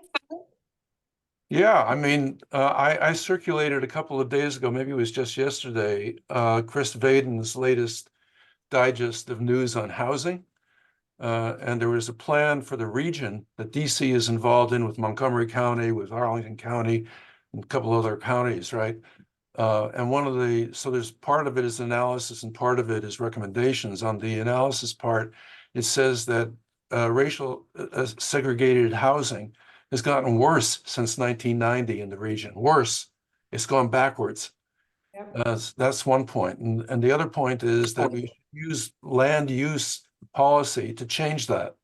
Yeah, I mean, I circulated a couple of days ago, maybe it was just yesterday, Chris Vaden's latest digest of news on housing. And there was a plan for the region that DC is involved in with Montgomery County, with Arlington County, and a couple other counties, right? And so there's part of it is analysis and part of it is recommendations. On the analysis part, it says that racial segregated housing has gotten worse since 1990 in the region. Worse, it's gone backwards. Yep. That's one point. And the other point is that we use land use policy to change that.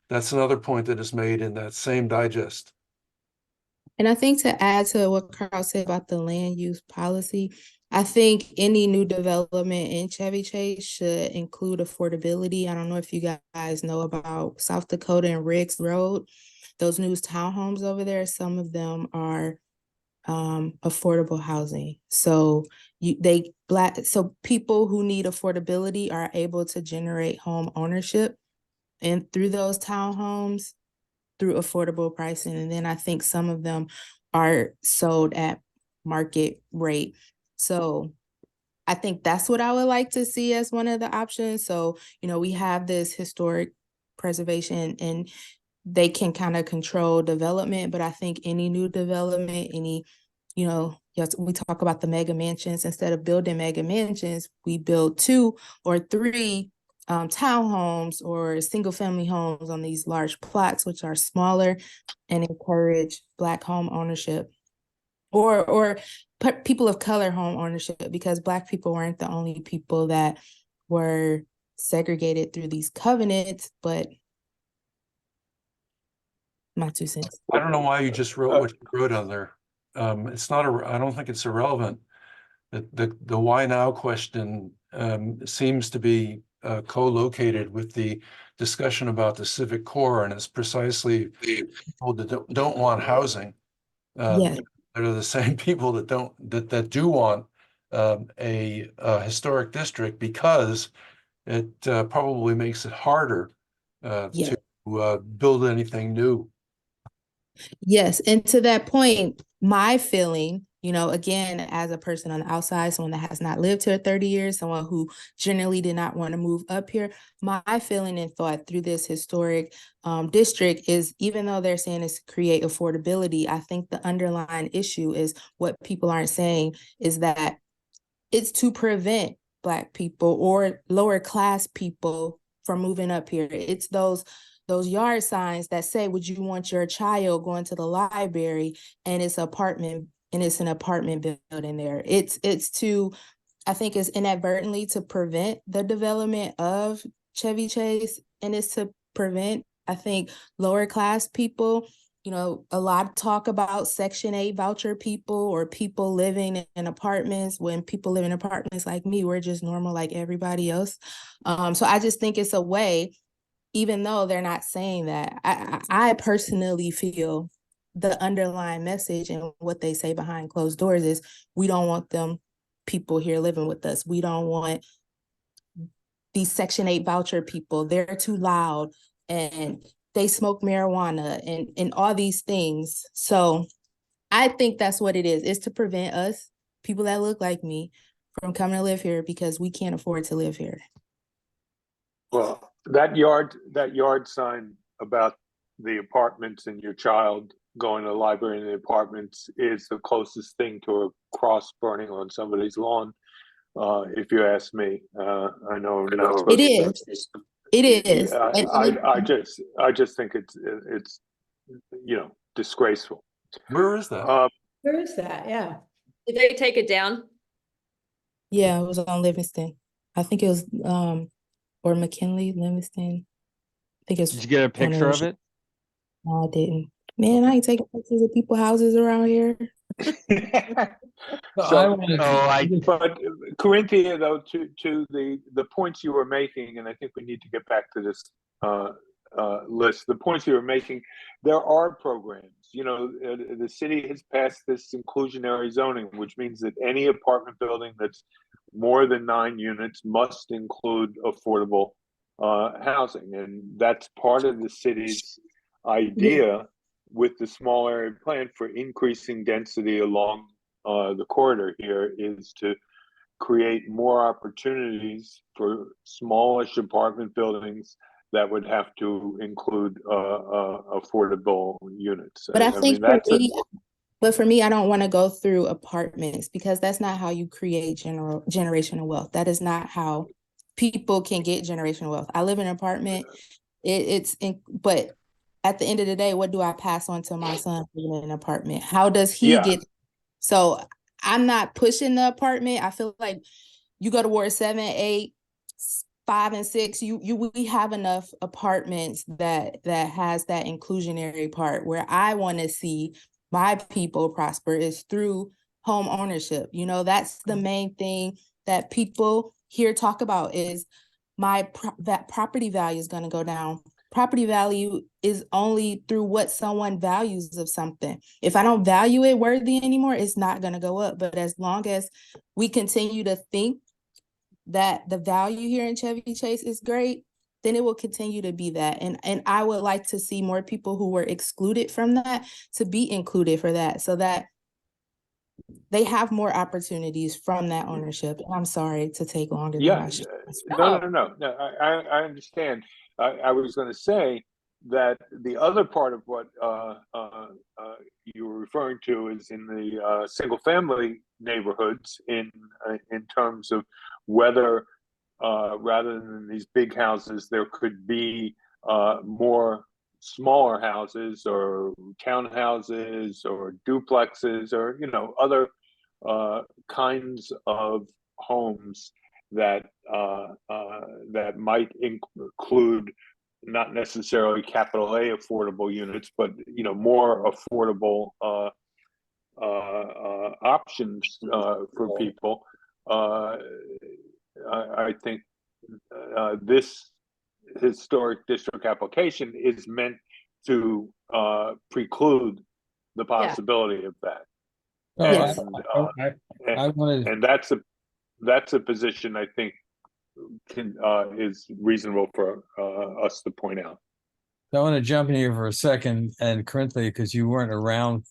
That's another point that is made in that same digest. And I think to add to what Carl said about the land use policy, I think any new development in Chevy Chase should include affordability. I don't know if you guys know about South Dakota and Riggs Road, those new townhomes over there. Some of them are affordable housing. So so people who need affordability are able to generate home ownership and through those townhomes through affordable pricing. And then I think some of them are sold at market rate. So I think that's what I would like to see as one of the options. So, we have this historic preservation and they can kind of control development, but I think any new development, yes, we talk about the mega mansions. Instead of building mega mansions, we build 2 or 3 townhomes or single family homes on these large plots, which are smaller and encourage Black home ownership or people of color home ownership, because Black people weren't the only people that were segregated through these covenants, but my 2 cents. I don't know why you just wrote what you wrote on there. It's not I don't think it's irrelevant. The why now question seems to be co-located with the discussion about the Civic Core, and it's precisely people that don't want housing. Yes. They're the same people that do want a historic district, because it probably makes it harder Yeah. to build anything new. Yes. And to that point, my feeling, again, as a person on the outside, someone that has not lived here 30 years, someone who generally did not want to move up here, my feeling and thought through this historic district is, even though they're saying it's to create affordability, I think the underlying issue is what people aren't saying is that it's to prevent Black people or lower class people from moving up here. It's those yard signs that say, would you want your child going to the library, and it's an apartment building there. It's to, I think it's inadvertently to prevent the development of Chevy Chase, and it's to prevent, I think, lower class people. A lot of talk about Section 8 voucher people or people living in apartments. When people live in apartments like me, we're just normal like everybody else. So I just think it's a way, even though they're not saying that, I personally feel the underlying message and what they say behind closed doors is, we don't want them people here living with us. We don't want these Section 8 voucher people. They're too loud and they smoke marijuana and all these things. So I think that's what it is. It's to prevent us, people that look like me, from coming to live here because we can't afford to live here. Well, that yard sign about the apartments and your child going to the library in the apartments is the closest thing to a cross burning on somebody's lawn. If you ask me, I know it is. It is. I just think it's disgraceful. Where is that? Where is that? Yeah. Did they take it down? Yeah, it was on Livingston. I think it was or McKinley, Livingston. I think it's. Did you get a picture of it? No, I didn't. Man, I ain't taking pictures of people's houses around here. But Corinthia, though, to the points you were making, and I think we need to get back to this list. The points you were making, there are programs the city has passed this inclusionary zoning, which means that any apartment building that's more than 9 units must include affordable housing. And that's part of the city's idea with the small area plan for increasing density along the corridor here, is to create more opportunities for smallish apartment buildings that would have to include affordable units. But I think mean, for me, I don't want to go through apartments, because that's not how you create generational wealth. That is not how people can get generational wealth. I live in an apartment. But at the end of the day, what do I pass on to my son living in an apartment? How does he get? So I'm not pushing the apartment. I feel like you go to Ward 7, 8, 5, and 6. We have enough apartments that has that inclusionary part. Where I want to see my people prosper is through home ownership. That's the main thing that people here talk about, is that property value is going to go down. Property value is only through what someone values of something. If I don't value it worthy anymore, it's not going to go up. But as long as we continue to think that the value here in Chevy Chase is great, then it will continue to be that. And I would like to see more people who were excluded from that to be included for that, so that they have more opportunities from that ownership. And I'm sorry to take longer than I should. No. I understand. I was going to say that the other part of what you were referring to is in the single family neighborhoods, in terms of whether rather than these big houses, there could be more smaller houses or townhouses or duplexes or other kinds of homes that that might include not necessarily capital A affordable units, but more affordable options for people. I think this historic district application is meant to preclude the possibility of that. Yes. And that's a position I think is reasonable for us to point out. I want to jump in here for a second, and Corinthia, because you weren't around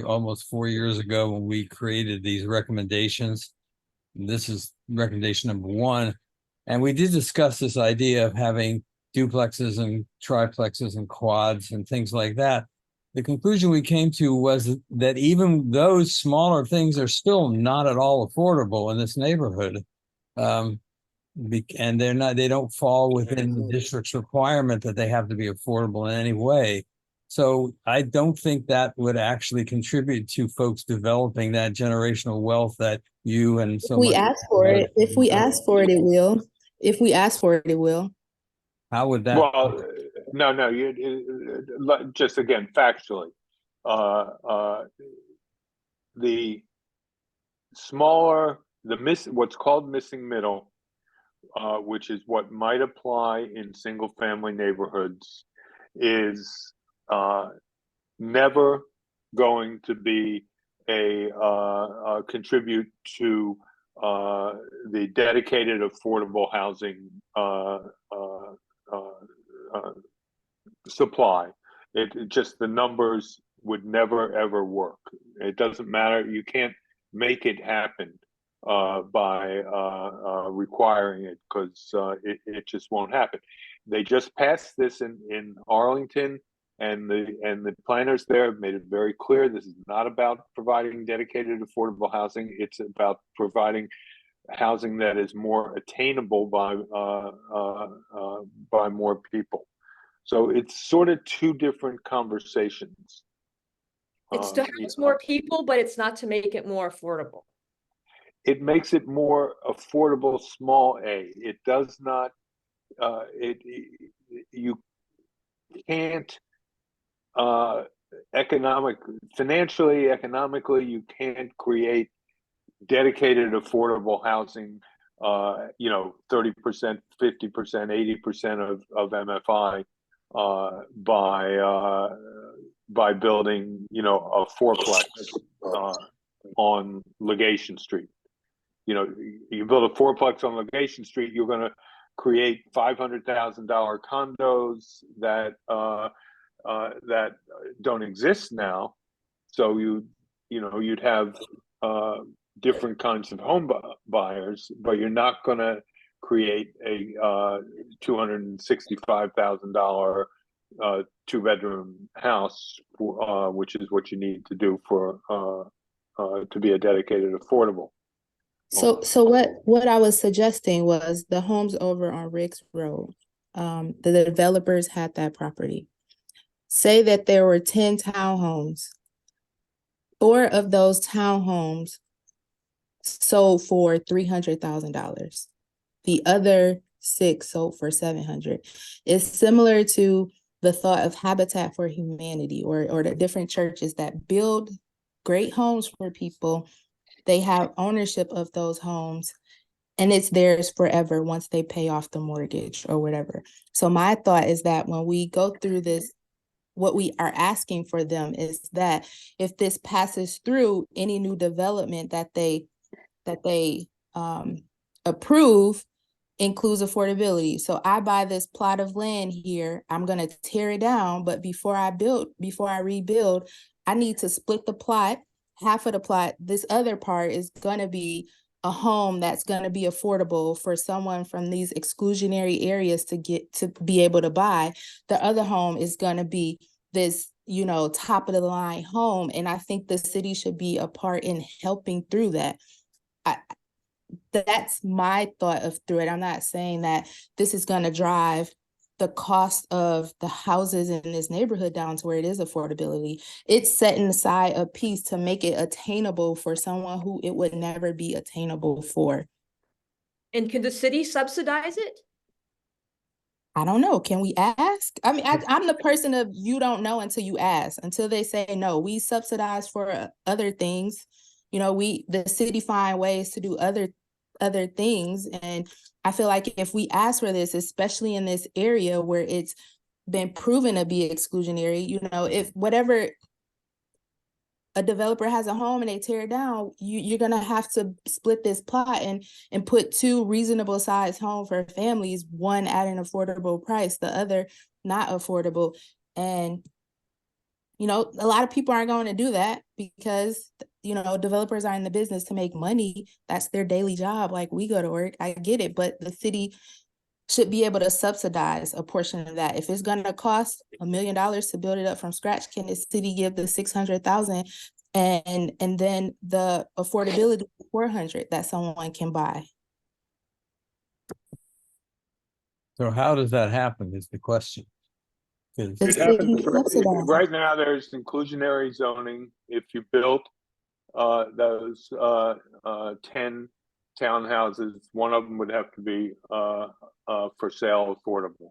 almost 4 years ago when we created these recommendations. This is recommendation number 1. And we did discuss this idea of having duplexes and triplexes and quads and things like that. The conclusion we came to was that even those smaller things are still not at all affordable in this neighborhood. And they don't fall within the district's requirement that they have to be affordable in any way. So I don't think that would actually contribute to folks developing that generational wealth that you and so much. If we ask for it, it will. If we ask for it, it will. How would that? Well, no. Just again, factually, the smaller, what's called missing middle, which is what might apply in single family neighborhoods, is never going to be a contribute to the dedicated affordable housing supply. It just, the numbers would never ever work. It doesn't matter. You can't make it happen by requiring it, because it just won't happen. They just passed this in Arlington, and the planners there have made it very clear this is not about providing dedicated affordable housing. It's about providing housing that is more attainable by more people. So it's sort of two different conversations. It's to house more people, but it's not to make it more affordable. It makes it more affordable, small a. It does not. You can't financially, economically, you can't create dedicated affordable housing. 30%, 50%, 80% of MFI by building, you know, a fourplex on Legation Street. You know, you build a fourplex on Legation Street, you're going to create $500,000 condos that that don't exist now. So you'd have different kinds of home buyers, but you're not going to create a $265,000 two-bedroom house, which is what you need to do for to be a dedicated affordable. So what I was suggesting was the homes over on Riggs Road. The developers had that property. Say that there were 10 townhomes. 4 of those townhomes sold for $300,000. The other 6 sold for $700,000. It's similar to the thought of Habitat for Humanity or the different churches that build great homes for people. They have ownership of those homes and it's theirs forever once they pay off the mortgage or whatever. So my thought is that when we go through this, what we are asking for them is that if this passes through, any new development that they approve includes affordability. So I buy this plot of land here, I'm going to tear it down, but before I rebuild, I need to split the plot. Half of the plot, this other part is going to be a home that's going to be affordable for someone from these exclusionary areas to be able to buy. The other home is going to be this, you know, top of the line home. And I think the city should be a part in helping through that. That's my thought of through it. I'm not saying that this is going to drive the cost of the houses in this neighborhood down to where it is affordability. It's setting aside a piece to make it attainable for someone who it would never be attainable for. And can the city subsidize it? I don't know. Can we ask? I mean, I'm the person of you don't know until you ask, until they say, no, we subsidize for other things. You know, the city find ways to do other things. And I feel like if we ask for this, especially in this area where it's been proven to be exclusionary, you know, if whatever a developer has a home and they tear it down, you're going to have to split this plot and put 2 reasonable sized homes for families, one at an affordable price, the other not affordable. And, you know, a lot of people aren't going to do that because, you know, developers are in the business to make money. That's their daily job. Like, we go to work, I get it, but the city should be able to subsidize a portion of that. If it's going to cost $1 million to build it up from scratch, can the city give the $600,000 and then the affordability $400,000 that someone can buy? So how does that happen is the question. It happens right now. There's inclusionary zoning. If you built those 10 townhouses, one of them would have to be for sale affordable.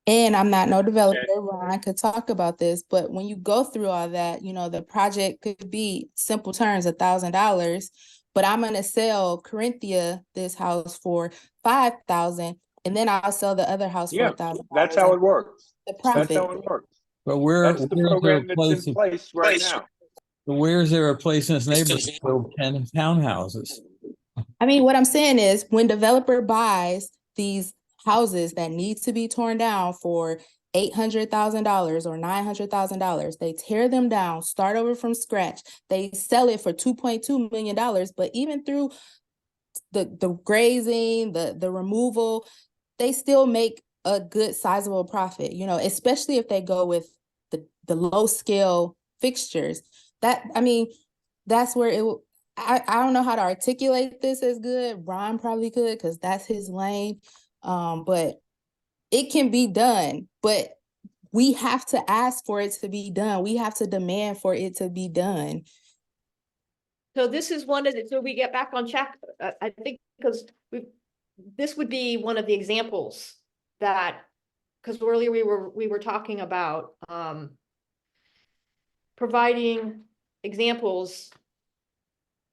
And I'm not no developer, Ron could talk about this, but when you go through all that, you know, the project could be simple terms, $1,000, but I'm going to sell Corinthia this house for $5,000, and then I'll sell the other house for $1,000. That's how it works. The profit. That's how it works. But that's the program that's in place right now. But where is there a place in this neighborhood to build 10 townhouses? I mean, what I'm saying is when developer buys these houses that need to be torn down for $800,000 or $900,000, they tear them down, start over from scratch. They sell it for $2.2 million, but even through the grazing, the removal, they still make a good sizable profit, you know, especially if they go with the low scale fixtures. I mean, that's where I don't know how to articulate this as good. Ron probably could, because that's his lane. But it can be done, but we have to ask for it to be done. We have to demand for it to be done. So this is so we get back on track, I think, because this would be one of the examples that, because earlier we were talking about providing examples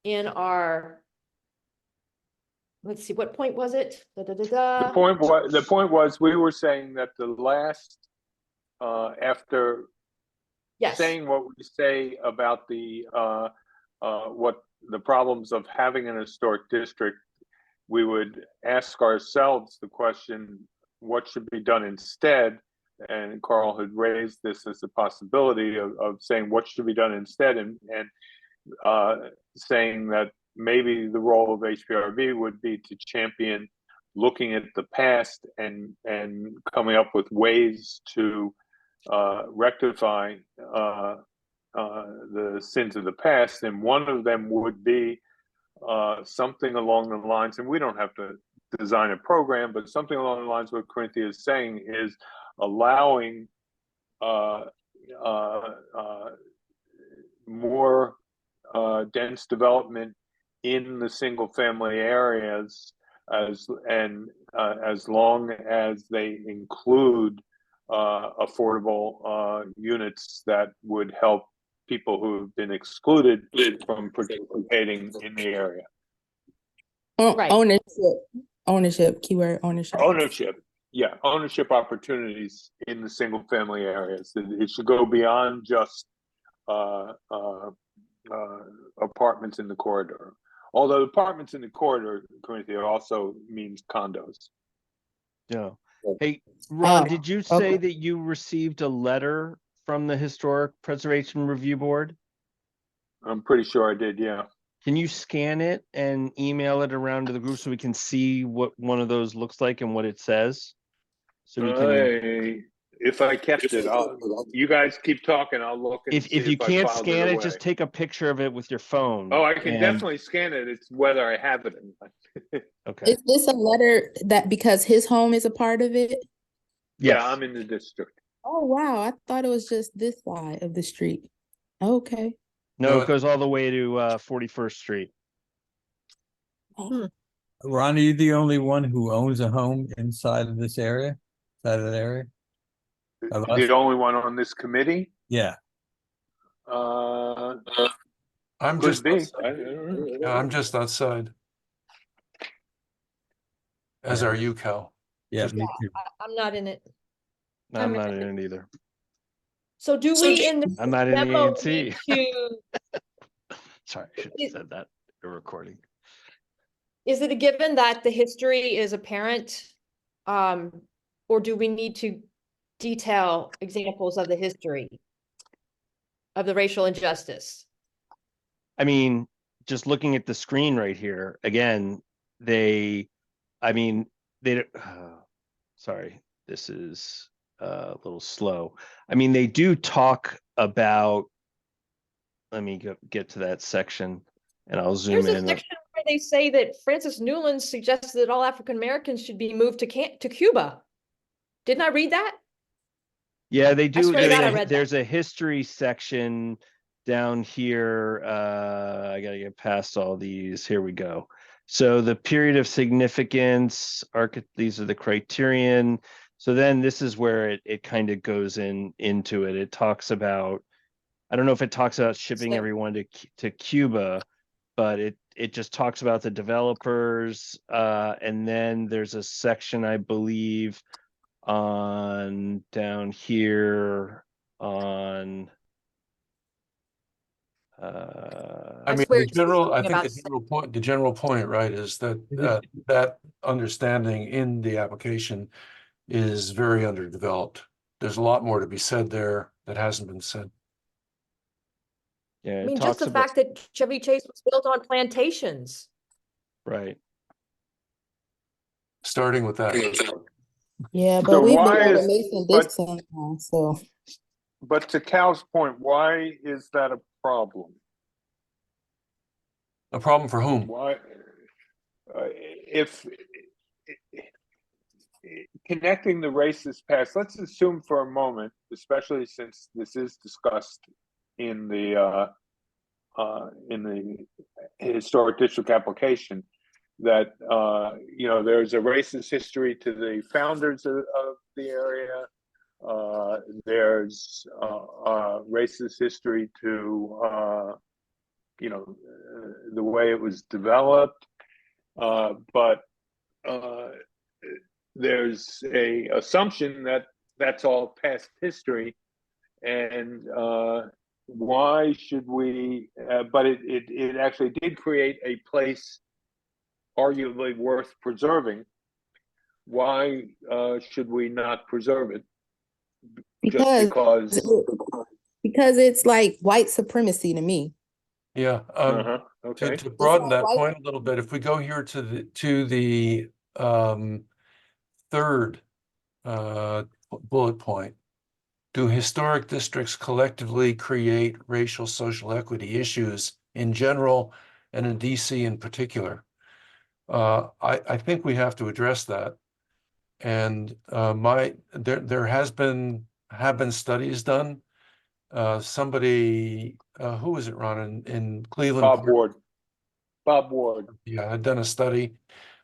in our let's see, what point was it? The point was we were saying that the last after Yes. saying what we say about the what the problems of having an historic district, we would ask ourselves the question, what should be done instead? And Carl had raised this as a possibility of saying what should be done instead, and saying that maybe the role of HPRB would be to champion looking at the past and coming up with ways to rectify the sins of the past. And one of them would be something along the lines, and we don't have to design a program, but something along the lines of what Corinthia is saying is allowing more dense development in the single family areas as long as they include affordable units that would help people who have been excluded from participating in the area. Right. Ownership, keyword ownership. Yeah, ownership opportunities in the single family areas. It should go beyond just apartments in the corridor. Although apartments in the corridor, Corinthia, also means condos. Yeah. Hey, Ron, did you say okay. that you received a letter from the Historic Preservation Review Board? I'm pretty sure I did, yeah. Can you scan it and email it around to the group so we can see what one of those looks like and what it says? So we can. If I kept it, you guys keep talking. I'll look. And If you can't scan it, away. just take a picture of it with your phone. Oh, I can definitely scan it. It's whether I have it. Okay. Is this a letter that because his home is a part of it? Yes. Yeah, I'm in the district. Oh, wow. I thought it was just this side of the street. Okay. No, it goes all the way to 41st Street. Ron, are you the only one who owns a home inside of this area? Side of that area? Of us? The only one on this committee? Yeah. I'm Could just be. I'm just outside. As are you, Cal. Yeah, me too. I'm not in it. I'm not in it either. So do we in the I'm not in the memo ANC. need to, Sorry, I should have said that in a recording. is it a given that the history is apparent? Or do we need to detail examples of the history of the racial injustice? I mean, just looking at the screen right here, again, sorry, this is a little slow. I mean, they do talk about, let me get to that section and I'll zoom There's in. a section where they say that Francis Newland suggested that all African Americans should be moved to Cuba. Didn't I read that? Yeah, they do. swear to God, I read that. There's a history section down here. I gotta get past all these. Here we go. So the period of significance, these are the criterion. So then this is where it kind of goes into it. It talks about, I don't know if it talks about shipping everyone to Cuba, but it just talks about the developers. And then there's a section, I believe, on down here on I mean, the general point, right, is that that understanding in the application is very underdeveloped. There's a lot more to be said there that hasn't been said. Yeah, I mean, just the fact that Chevy Chase was built on plantations. Right. Starting with that. Yeah, but So we've why been is- making but- this now, so. But to Cal's point, why is that a problem? A problem for whom? Why, if connecting the racist past, let's assume for a moment, especially since this is discussed in the historic district application, that there's a racist history to the founders of the area. There's racist history to the way it was developed. But there's a assumption that that's all past history, and why should we? But it actually did create a place arguably worth preserving. Why should we not preserve it? Just because it's like white supremacy to me. Yeah. Okay. To broaden like that white- point a little bit, if we go here to the third bullet point, do historic districts collectively create racial social equity issues in general and in DC in particular? I think we have to address that. And there have been studies done. Somebody, who was it, Ron, in Cleveland? Bob Ward. Yeah, I'd done a study,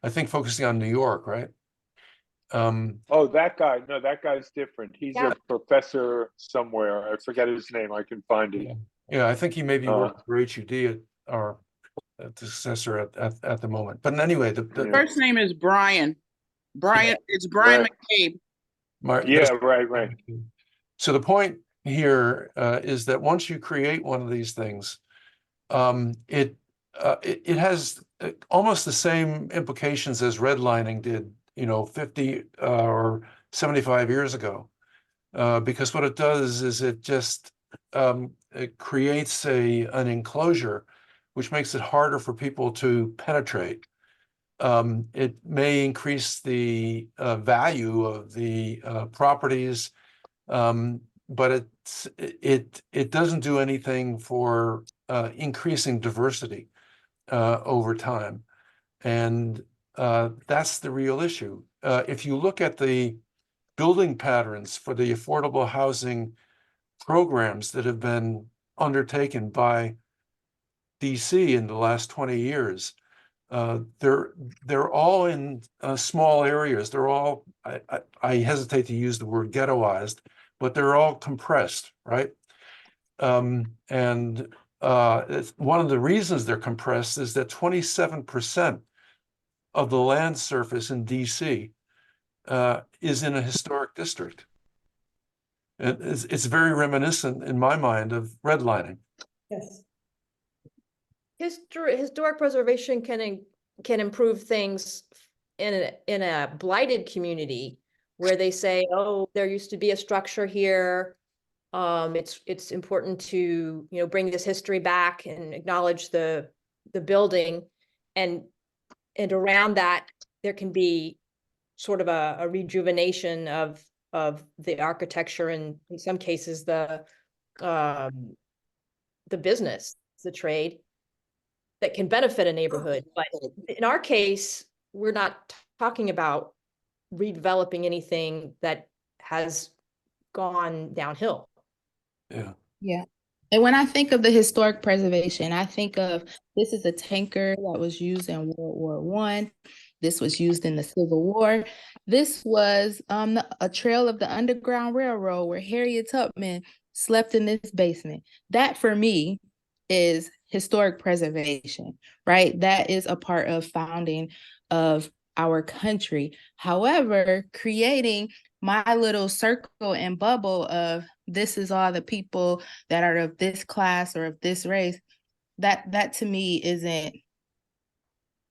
I think focusing on New York, right? Oh, that guy. No, that guy's different. He's Yeah. a professor somewhere. I forget his name. I can find it. Yeah, I think he maybe worked for HUD or successor at the moment. But anyway, the First name is Brian. It's Brian McCabe. Right. So the point here is that once you create one of these things, it has almost the same implications as redlining did, 50 or 75 years ago, because what it does is it just it creates an enclosure, which makes it harder for people to penetrate. It may increase the value of the properties, but it doesn't do anything for increasing diversity over time, and that's the real issue. If you look at the building patterns for the affordable housing programs that have been undertaken by DC in the last 20 years, they're all in small areas. They're all, I hesitate to use the word ghettoized, but they're all compressed, right? And one of the reasons they're compressed is that 27% of the land surface in DC is in a historic district. It's very reminiscent in my mind of redlining. Yes. Historic preservation can improve things in a blighted community where they say, oh, there used to be a structure here. It's important to bring this history back and acknowledge the building, and around that there can be sort of a rejuvenation of the architecture, and in some cases the business, the trade, that can benefit a neighborhood. But in our case, we're not talking about redeveloping anything that has gone downhill. Yeah. And when I think of the historic preservation, I think of this is a tanker that was used in World War I. This was used in the Civil War. This was a trail of the Underground Railroad where Harriet Tubman slept in this basement. That for me is historic preservation, right? That is a part of founding of our country. However, creating my little circle and bubble of this is all the people that are of this class or of this race, that to me isn't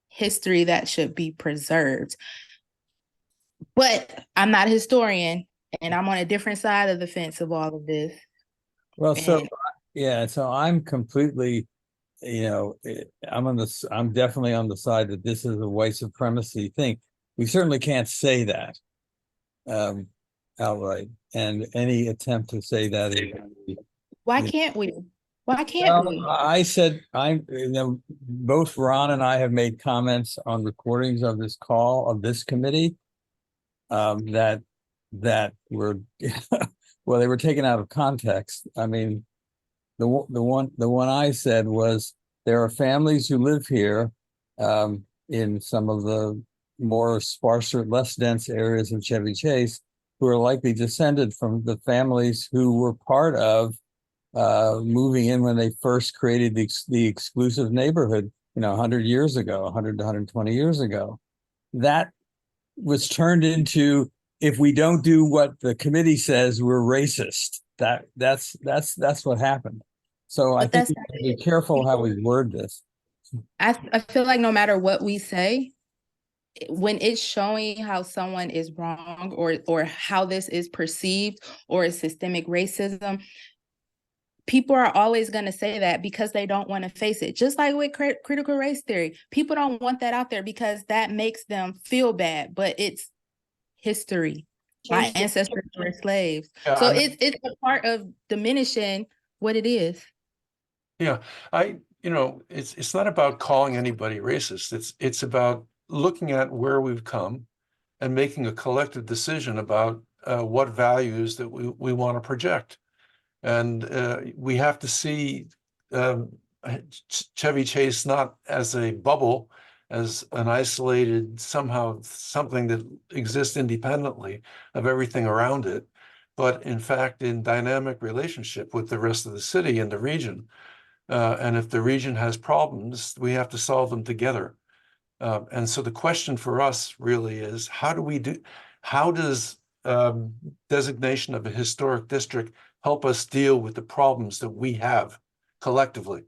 history that should be preserved. But I'm not a historian, and I'm on a different side of the fence of all of this. Well, so I'm completely, I'm definitely on the side that this is a white supremacy thing. We certainly can't say that outright, and any attempt to say that is, why can't we? Why can't we? I said, both Ron and I have made comments on recordings of this call of this committee that were well, they were taken out of context. I mean, the one I said was there are families who live here in some of the more sparser, less dense areas of Chevy Chase who are likely descended from the families who were part of moving in when they first created the exclusive neighborhood 100 years ago, 100 to 120 years ago. That was turned into, if we don't do what the committee says, we're racist. That's what happened. So I But think that's we have to be careful how we word this. I feel like no matter what we say, when it's showing how someone is wrong or how this is perceived or is systemic racism, people are always going to say that because they don't want to face it. Just like with critical race theory, people don't want that out there because that makes them feel bad, but it's history. My ancestors were slaves. Yeah, So it's a part of diminishing what it is. Yeah, it's not about calling anybody racist. It's about looking at where we've come and making a collective decision about what values that we want to project. And we have to see Chevy Chase not as a bubble, as an isolated somehow something that exists independently of everything around it, but in fact in dynamic relationship with the rest of the city and the region. And if the region has problems, we have to solve them together. And so the question for us really is, how does designation of a historic district help us deal with the problems that we have collectively?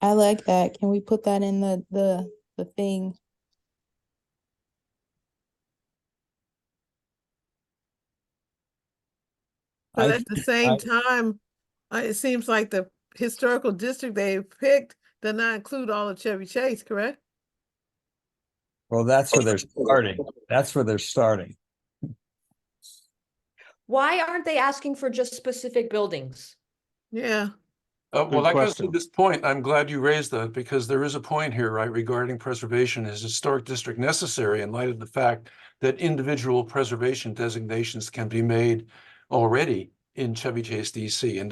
I like that. Can we put that in the thing? But at the same time, it seems like the historical district they picked does not include all of Chevy Chase, correct? Well, that's where they're starting. That's where they're starting. Why aren't they asking for just specific buildings? Yeah. Well, that goes to question. this point. I'm glad you raised that, because there is a point here, right, regarding preservation. Is historic district necessary in light of the fact that individual preservation designations can be made already in Chevy Chase, DC? And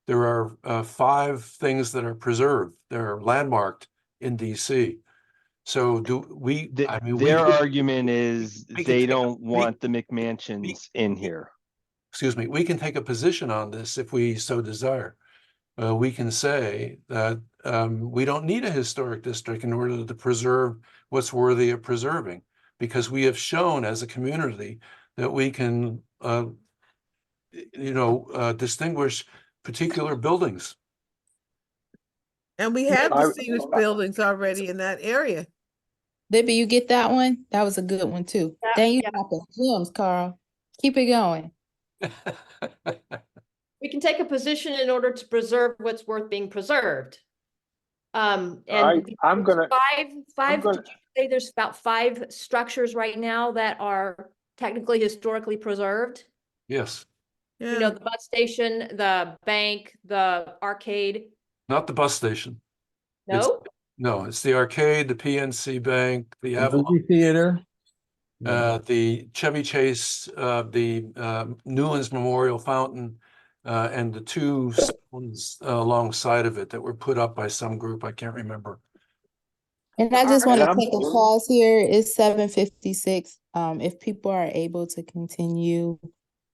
there are 5 things that are preserved. They're landmarked in DC. So Their argument is we can they take don't want the McMansions in here. Excuse me, we can take a position on this if we so desire. We can say that we don't need a historic district in order to preserve what's worthy of preserving, because we have shown as a community that we can, distinguish particular buildings. And we have distinguished buildings already in that area. Libby, you get that one? That was a good one too. Yeah, Dang, you yeah. got the gems, Carl. Keep it going. We can take a position in order to preserve what's worth being preserved. And I'm gonna did you say there's about 5 structures right now that are technically historically preserved? Yes. Yeah. You know, the bus station, the bank, the arcade. Not the bus station. No? No, it's the arcade, the PNC Bank, the The Avalon, movie theater. the Chevy Chase, the Newlands Memorial Fountain, and the 2 stones alongside of it that were put up by some group. I can't remember. And I just want to I'm- take a pause here. It's 7:56. If people are able to continue,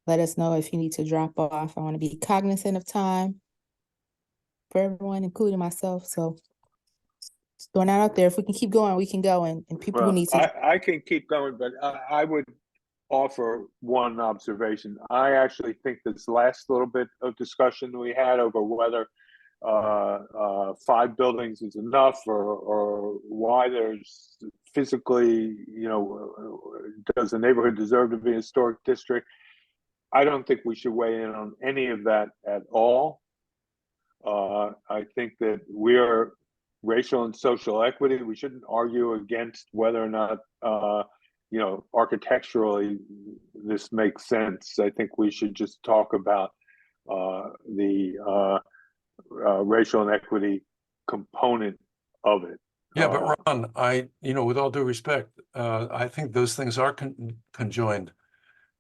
let us know if you need to drop off. I want to be cognizant of time for everyone, including myself. So just throwing that out there. If we can keep going, we can go. And people who Well, need to. I can keep going, but I would offer one observation. I actually think this last little bit of discussion we had over whether 5 buildings is enough, or why there's physically, does the neighborhood deserve to be a historic district? I don't think we should weigh in on any of that at all. I think that we're racial and social equity. We shouldn't argue against whether or not, architecturally this makes sense. I think we should just talk about the racial and equity component of it. Yeah, but Ron, with all due respect, I think those things are conjoined.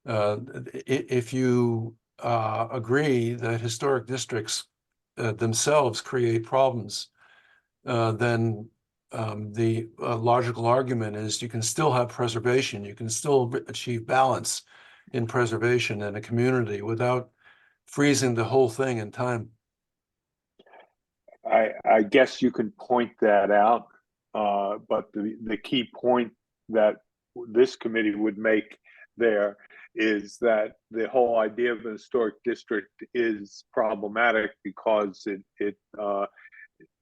If you agree that historic districts themselves create problems, then the logical argument is you can still have preservation. You can still achieve balance in preservation in a community without freezing the whole thing in time. I guess you can point that out, but the key point that this committee would make there is that the whole idea of a historic district is problematic because it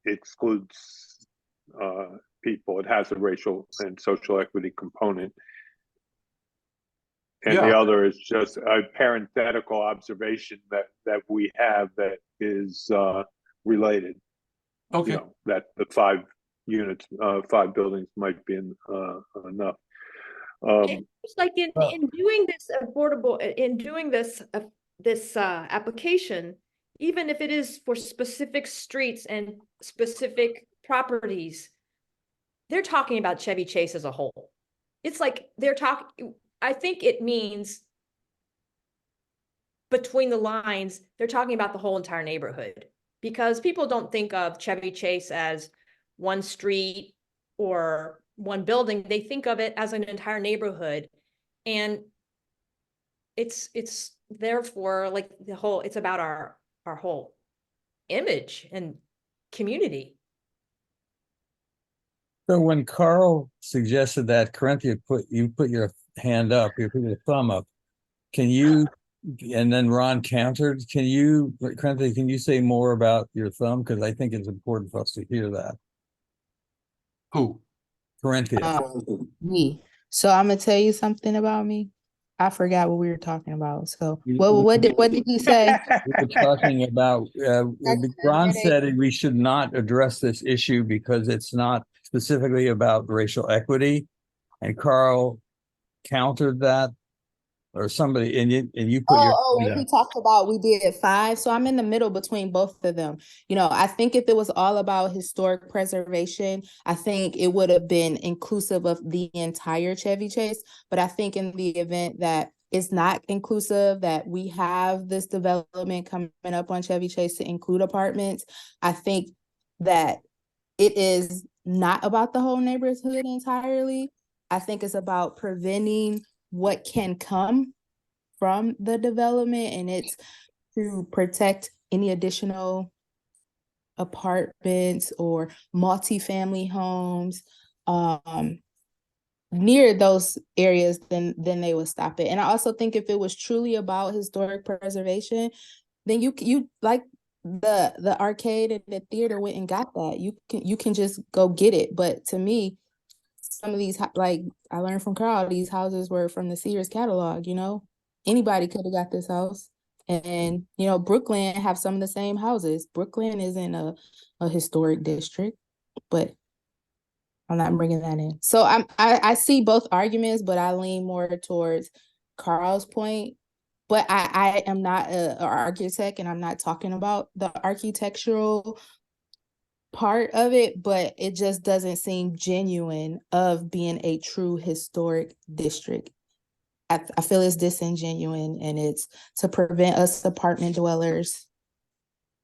excludes people. It has a racial and social equity component. And the other is just a parenthetical observation that we have that is related. Okay. You know, that the 5 units, 5 buildings might be enough. It's like in doing this affordable, in doing this application, even if it is for specific streets and specific properties, they're talking about Chevy Chase as a whole. It's like they're talking, I think it means between the lines, they're talking about the whole entire neighborhood, because people don't think of Chevy Chase as one street or one building. They think of it as an entire neighborhood. And it's therefore like the whole, it's about our whole image and community. So when Carl suggested that, Corinthia, you put your hand up, you put your thumb up. Can you, and then Ron countered, Corinthia, can you say more about your thumb? Because I think it's important for us to hear that. Who? Corinthia. Me. So I'm gonna tell you something about me. I forgot what we were talking about. So what did he say? We were talking about Ron said we should not address this issue because it's not specifically about racial equity, and Carl countered that, or somebody, and you put he talked about we did 5. So I'm in the middle between both of them. You know, I think if it was all about historic preservation, I think it would have been inclusive of the entire Chevy Chase. But I think in the event that it's not inclusive, that we have this development coming up on Chevy Chase to include apartments, I think that it is not about the whole neighborhood entirely. I think it's about preventing what can come from the development, and it's to protect any additional apartments or multifamily homes near those areas, then they would stop it. And I also think if it was truly about historic preservation, then you like the arcade and the theater went and got that. You can just go get it. But to me, some of these, like I learned from Carl, these houses were from the Sears catalog. You know, anybody could have got this house. And you know, Brooklyn have some of the same houses. Brooklyn isn't a historic district, but I'm not bringing that in. So I see both arguments, but I lean more towards Carl's point. But I am not an architect, and I'm not talking about the architectural part of it, but it just doesn't seem genuine of being a true historic district. I feel it's disingenuous, and it's to prevent us apartment dwellers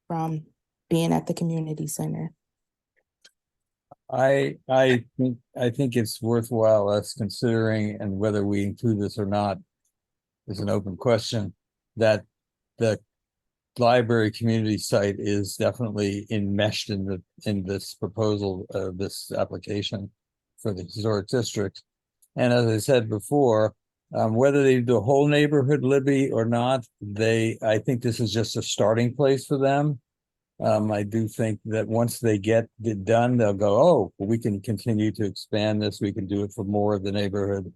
from being at the community center. I think it's worthwhile us considering, and whether we include this or not is an open question, that the library community site is definitely enmeshed in this proposal, this application for the historic district. And as I said before, whether they do the whole neighborhood Libby or not, I think this is just a starting place for them. I do think that once they get it done, they'll go, oh, well, we can continue to expand this. We can do it for more of the neighborhood.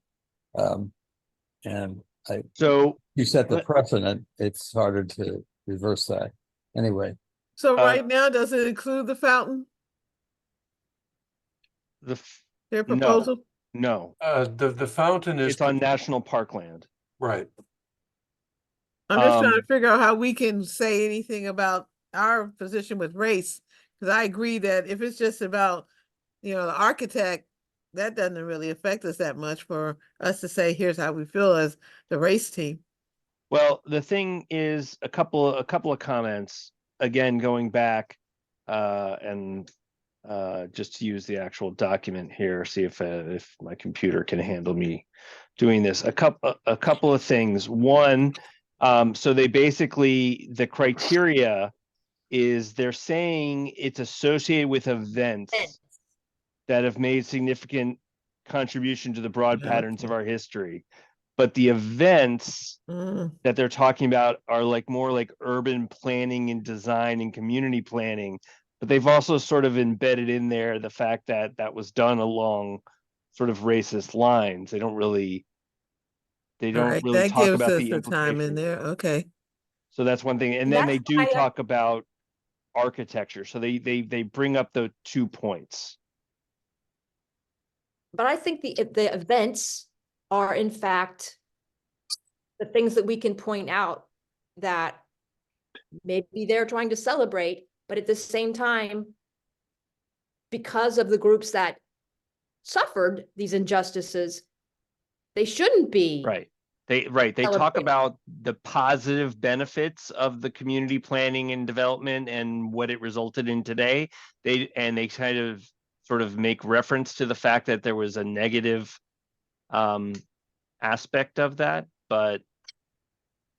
So you set the precedent, it's harder to reverse that. Anyway. So right now, does it include the fountain? Their proposal? No. The fountain is It's on national parkland. right. I'm just trying to figure out how we can say anything about our position with race, because I agree that if it's just about, the architect, that doesn't really affect us that much for us to say, here's how we feel as the race team. Well, the thing is, a couple of comments, again, going back and just to use the actual document here, see if my computer can handle me doing this. A couple of things. One, so they basically, the criteria is they're saying it's associated with events that have made significant contribution to the broad patterns of our history. But the events that they're talking about are like more like urban planning and design and community planning. But they've also sort of embedded in there the fact that that was done along sort of racist lines. They don't really Right, that talk gives about us the the time in implications. there. Okay. So that's one thing. And then That's they do why, talk about architecture. So they bring up the 2 points. but I think the events are in fact the things that we can point out that maybe they're trying to celebrate, but at the same time, because of the groups that suffered these injustices, they shouldn't be. Right. They talk Celebrate. about the positive benefits of the community planning and development and what it resulted in today. They kind of sort of make reference to the fact that there was a negative aspect of that, but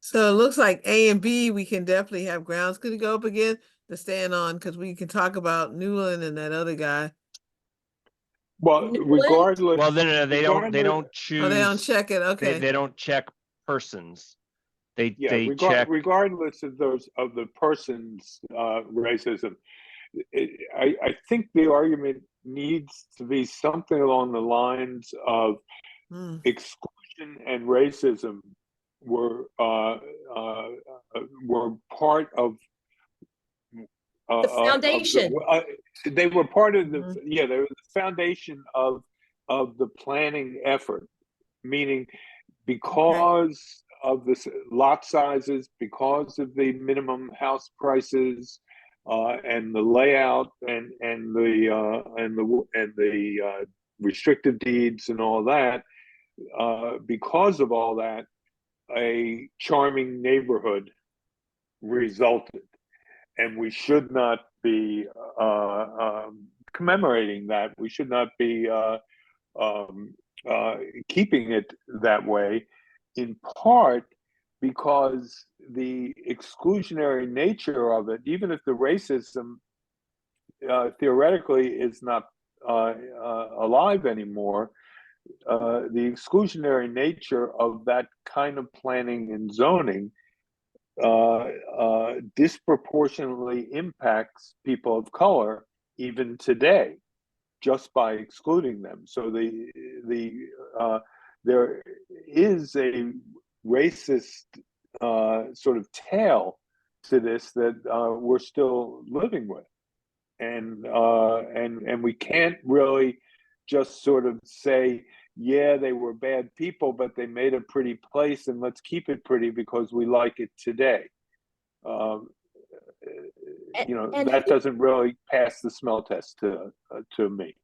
So it looks like A and B, we can definitely have grounds. Could it go up again to stand on? Because we can talk about Newland and that other guy. Well, Newland? regardless. well, no, they don't choose. Oh, they don't check it. Okay. They don't check persons. They check. Regardless of the person's racism, I think the argument needs to be something along the lines of exclusion and racism were part of The foundation. they were part of the they were the foundation of the planning effort, meaning because of the lot sizes, because of the minimum house prices, and the layout and the restrictive deeds and all that. Because of all that, a charming neighborhood resulted, and we should not be commemorating that. We should not be keeping it that way, in part because the exclusionary nature of it, even if the racism theoretically is not alive anymore, the exclusionary nature of that kind of planning and zoning disproportionately impacts people of color even today, just by excluding them. So there is a racist sort of tail to this that we're still living with, and we can't really just sort of say, yeah, they were bad people, but they made a pretty place, and let's keep it pretty because we like it today. That doesn't really pass the smell test to me.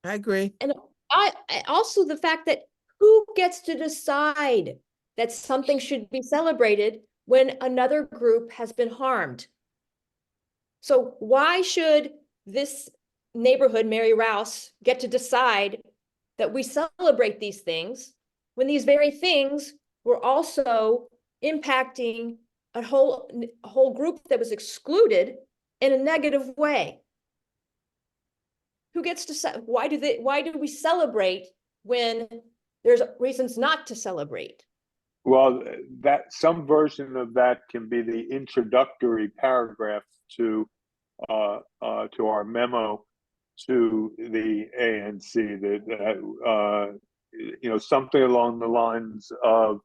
I agree. And I also the fact that who gets to decide that something should be celebrated when another group has been harmed? So why should this neighborhood, Mary Rouse, get to decide that we celebrate these things when these very things were also impacting a whole group that was excluded in a negative way? Who gets to why do we celebrate when there's reasons not to celebrate? Well, that some version of that can be the introductory paragraph to our memo to the ANC, that something along the lines of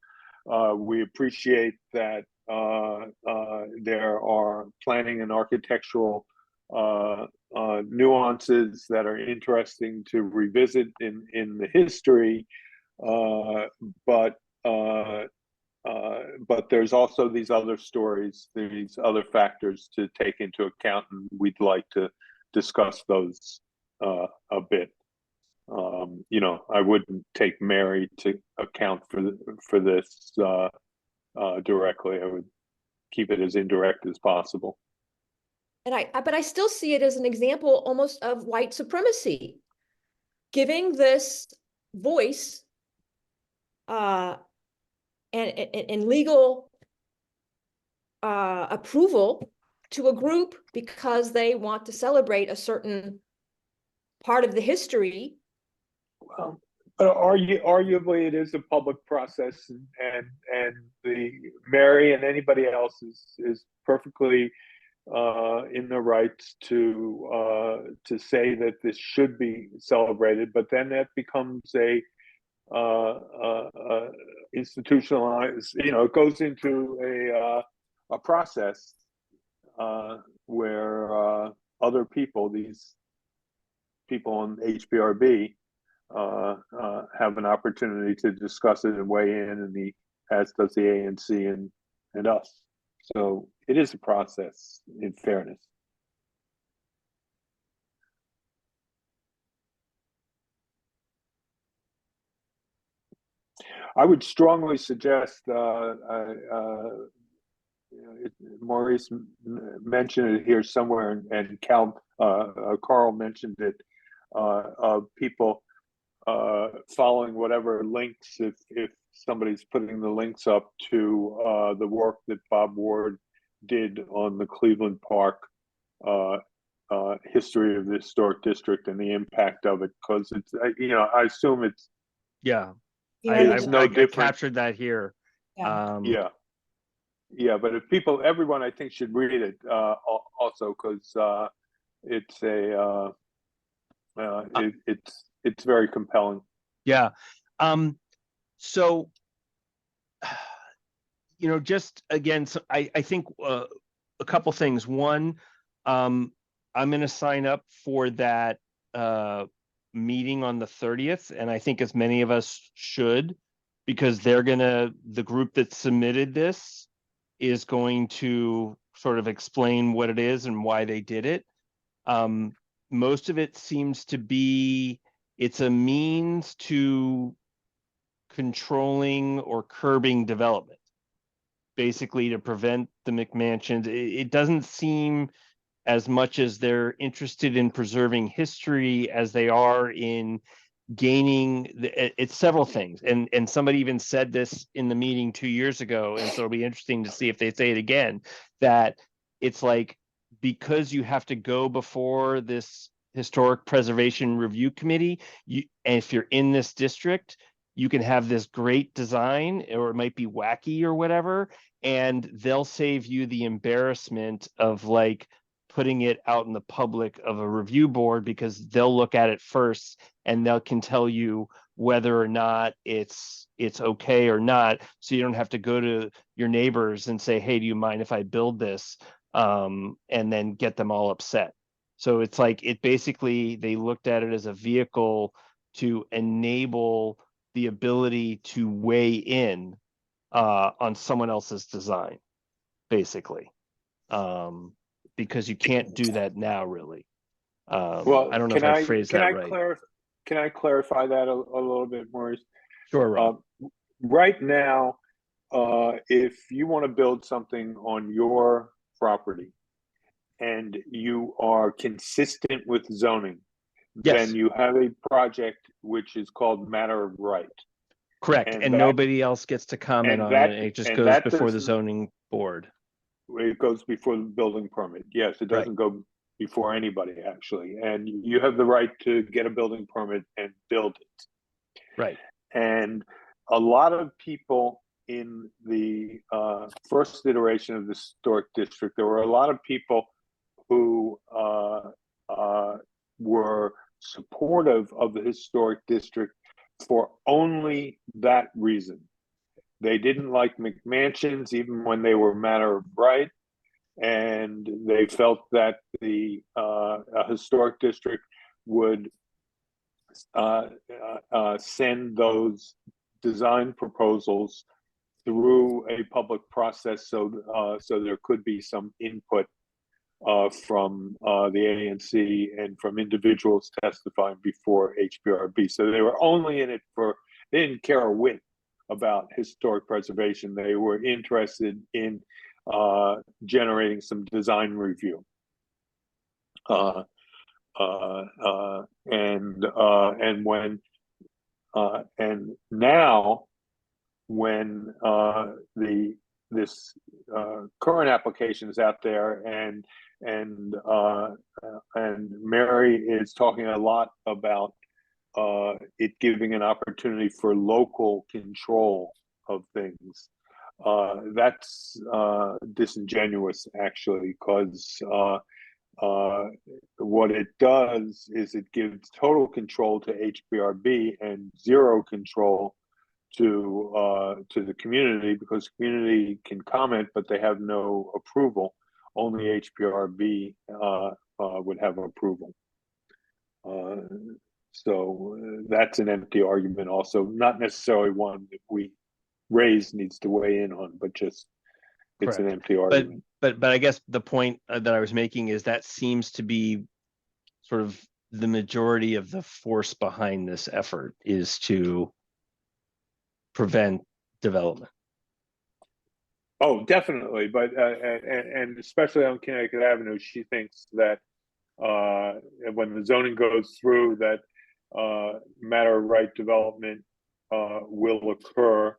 we appreciate that there are planning and architectural nuances that are interesting to revisit in the history, but there's also these other stories, these other factors to take into account, and we'd like to discuss those a bit. I wouldn't take Mary to account for this directly. I would keep it as indirect as possible. But I still see it as an example almost of white supremacy, giving this voice and legal approval to a group because they want to celebrate a certain part of the history. Well, but arguably it is a public process, and the Mary and anybody else is perfectly in the rights to say that this should be celebrated, but then that becomes a institutionalized, it goes into a process where other people, these people on HPRB, have an opportunity to discuss it and weigh in, and as does the ANC and us. So it is a process, in fairness. I would strongly suggest, Maurice mentioned it here somewhere, and Carl mentioned it, of people following whatever links, if somebody's putting the links up to the work that Bob Ward did on the Cleveland Park history of the historic district and the impact of it, because it's, I assume it's, Yeah. it's no I different. captured that here. Yeah. Yeah, but everyone I think should read it also, because it's a it's very compelling. Yeah. So, just again, so I think a couple things. One, I'm going to sign up for that meeting on the 30th, and I think as many of us should, because the group that submitted this is going to sort of explain what it is and why they did it. Most of it seems to be, it's a means to controlling or curbing development, basically to prevent the McMansions. It doesn't seem as much as they're interested in preserving history as they are in gaining it's several things, and somebody even said this in the meeting 2 years ago, and so it'll be interesting to see if they say it again, that it's like, because you have to go before this historic preservation review committee, and if you're in this district, you can have this great design, or it might be wacky or whatever, and they'll save you the embarrassment of like putting it out in the public of a review board, because they'll look at it first and can tell you whether or not it's okay or not. So you don't have to go to your neighbors and say, hey, do you mind if I build this? And then get them all upset. So it's like, basically, they looked at it as a vehicle to enable the ability to weigh in on someone else's design, basically. Because you can't do that now, really. Well, I don't know if I phrased that right. Can I clarify that a little bit, Maurice? Sure, Rob. Right now, if you want to build something on your property and you are consistent with zoning, Yes. then you have a project which is called matter of right. Correct. And nobody else gets to comment on it. It just goes before the zoning board. It goes before the building permit. Yes, it doesn't go before anybody, actually. And you have the right to get a building permit and build it. Right. And a lot of people in the first iteration of the historic district, there were a lot of people who were supportive of the historic district for only that reason. They didn't like McMansions even when they were matter of right, and they felt that the historic district would send those design proposals through a public process, so there could be some input from the ANC and from individuals testifying before HPRB. So they were only in it they didn't care a whit about historic preservation. They were interested in generating some design review. And now when this current applications out there, and Mary is talking a lot about it giving an opportunity for local control of things. That's disingenuous, actually, because what it does is it gives total control to HPRB and zero control to the community, because community can comment, but they have no approval. Only HPRB would have approval. So that's an empty argument also, not necessarily one that RASE needs to weigh in on, but just it's an empty argument. But I guess the point that I was making is that seems to be sort of the majority of the force behind this effort, is to prevent development. Oh, definitely. But and especially on Connecticut Avenue, she thinks that when the zoning goes through, that matter of right development will occur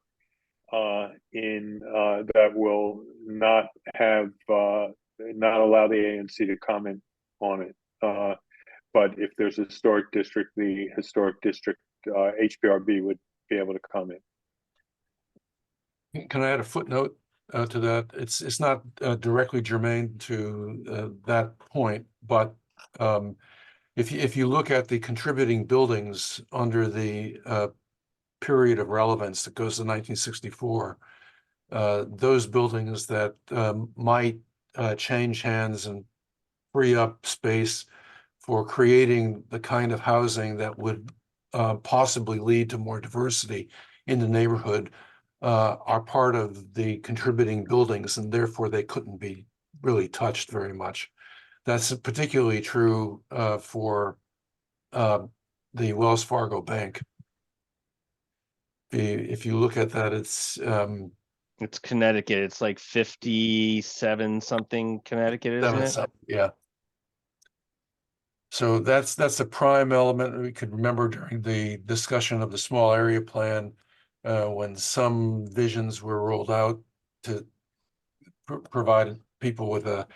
in that will not have not allow the ANC to comment on it. But if there's a historic district, the historic district HPRB would be able to comment. Can I add a footnote to that? It's not directly germane to that point, but if you look at the contributing buildings under the period of relevance that goes to 1964, those buildings that might change hands and free up space for creating the kind of housing that would possibly lead to more diversity in the neighborhood are part of the contributing buildings, and therefore they couldn't be really touched very much. That's particularly true for the Wells Fargo Bank. If you look at that, it's Connecticut. It's like 57 something Connecticut, isn't it? Yeah. So that's a prime element we could remember during the discussion of the small area plan, when some visions were rolled out to provide people with a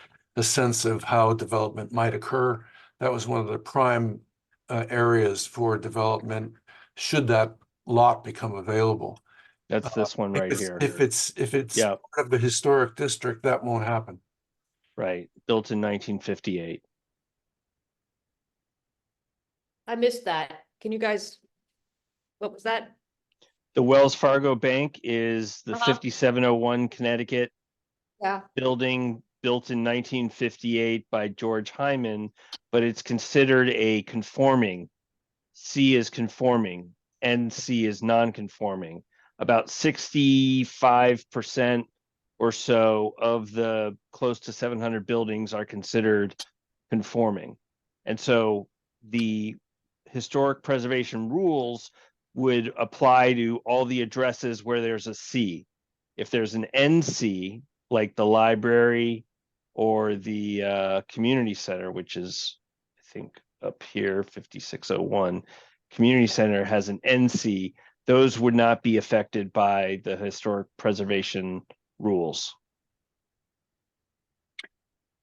sense of how development might occur. That was one of the prime areas for development should that lot become available. That's this one right here. If it's part of the historic district, that won't happen. Right, built in 1958. I missed that. Can you guys, what was that? The Wells Fargo Bank is the 5701 Connecticut building, built in 1958 by George Hyman, but it's considered a conforming. C is conforming, NC is non-conforming. About 65% or so of the close to 700 buildings are considered conforming. And so the historic preservation rules would apply to all the addresses where there's a C. If there's an NC, like the library or the community center, which is, I think, up here, 5601, community center has an NC, those would not be affected by the historic preservation rules.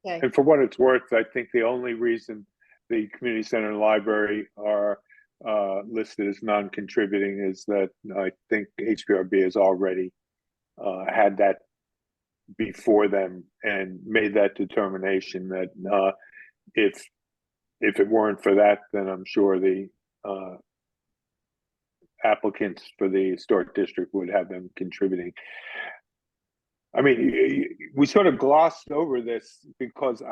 Okay. And for what it's worth, I think the only reason the community center and library are listed as non-contributing is that I think HPRB has already had that before them and made that determination that if it weren't for that, then I'm sure the applicants for the historic district would have them contributing. I mean, we sort of glossed over this because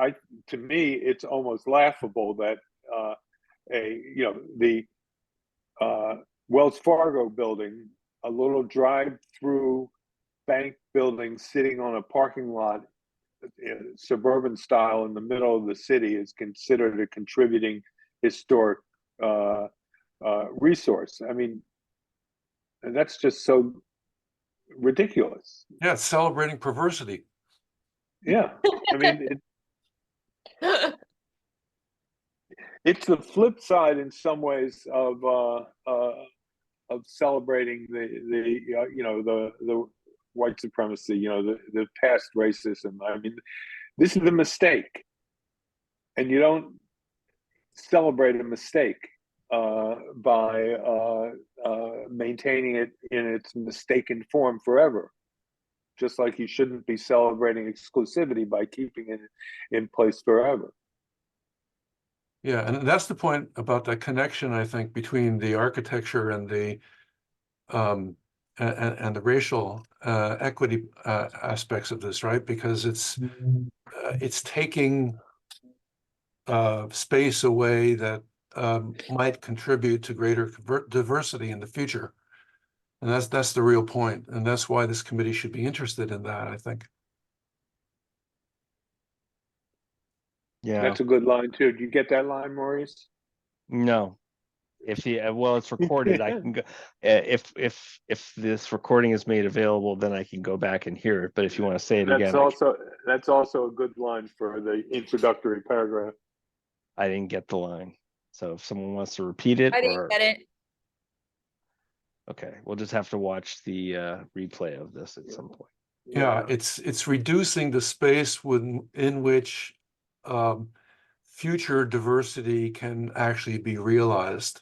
to me, it's almost laughable that the Wells Fargo building, a little drive-through bank building sitting on a parking lot, suburban style in the middle of the city, is considered a contributing historic resource. I mean, and that's just so ridiculous. Yeah, it's celebrating perversity. Yeah, I mean, it's the flip side in some ways of celebrating the white supremacy, you know, the past racism. I mean, this is a mistake, and you don't celebrate a mistake by maintaining it in its mistaken form forever. Just like you shouldn't be celebrating exclusivity by keeping it in place forever. Yeah, and that's the point about the connection, I think, between the architecture and the and the racial equity aspects of this, right? Because it's taking space away that might contribute to greater diversity in the future. And that's the real point. And that's why this committee should be interested in that, I think. Yeah, That's a good line too. Do you get that line, Maurice? no. If well, it's recorded. I can go if this recording is made available, then I can go back and hear it. But if you want to say it again, That's also a good line for the introductory paragraph. I didn't get the line. So if someone wants to repeat it, I didn't get it. Okay, we'll just have to watch the replay of this at some point. Yeah, it's reducing the space in which future diversity can actually be realized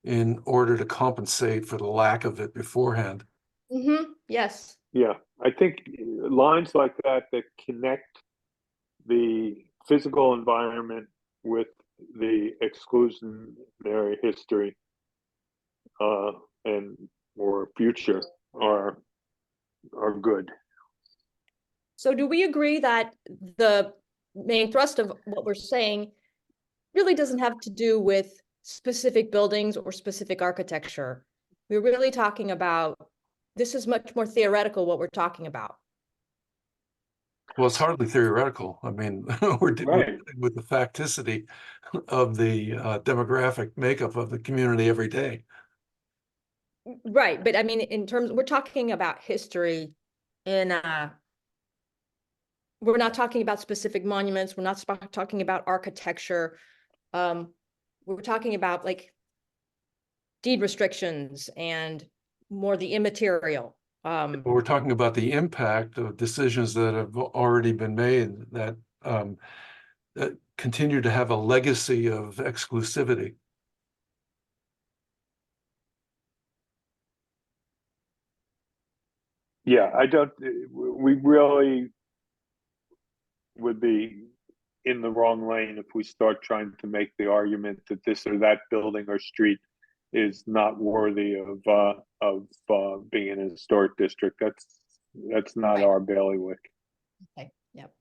in order to compensate for the lack of it beforehand. Mm-hmm. Yes. Yeah, I think lines like that connect the physical environment with the exclusionary history and or future are good. So do we agree that the main thrust of what we're saying really doesn't have to do with specific buildings or specific architecture? We're really talking about, this is much more theoretical what we're talking about. Well, it's hardly theoretical. I mean, we're dealing with the facticity of the demographic makeup of the community every day. Right, but I mean, in terms, we're talking about history in we're not talking about specific monuments, we're not talking about architecture. We're talking about like deed restrictions and more the immaterial. We're talking about the impact of decisions that have already been made that continue to have a legacy of exclusivity. Yeah, we really would be in the wrong lane if we start trying to make the argument that this or that building or street is not worthy of being in a historic district. That's not our bailiwick. Okay. Yep.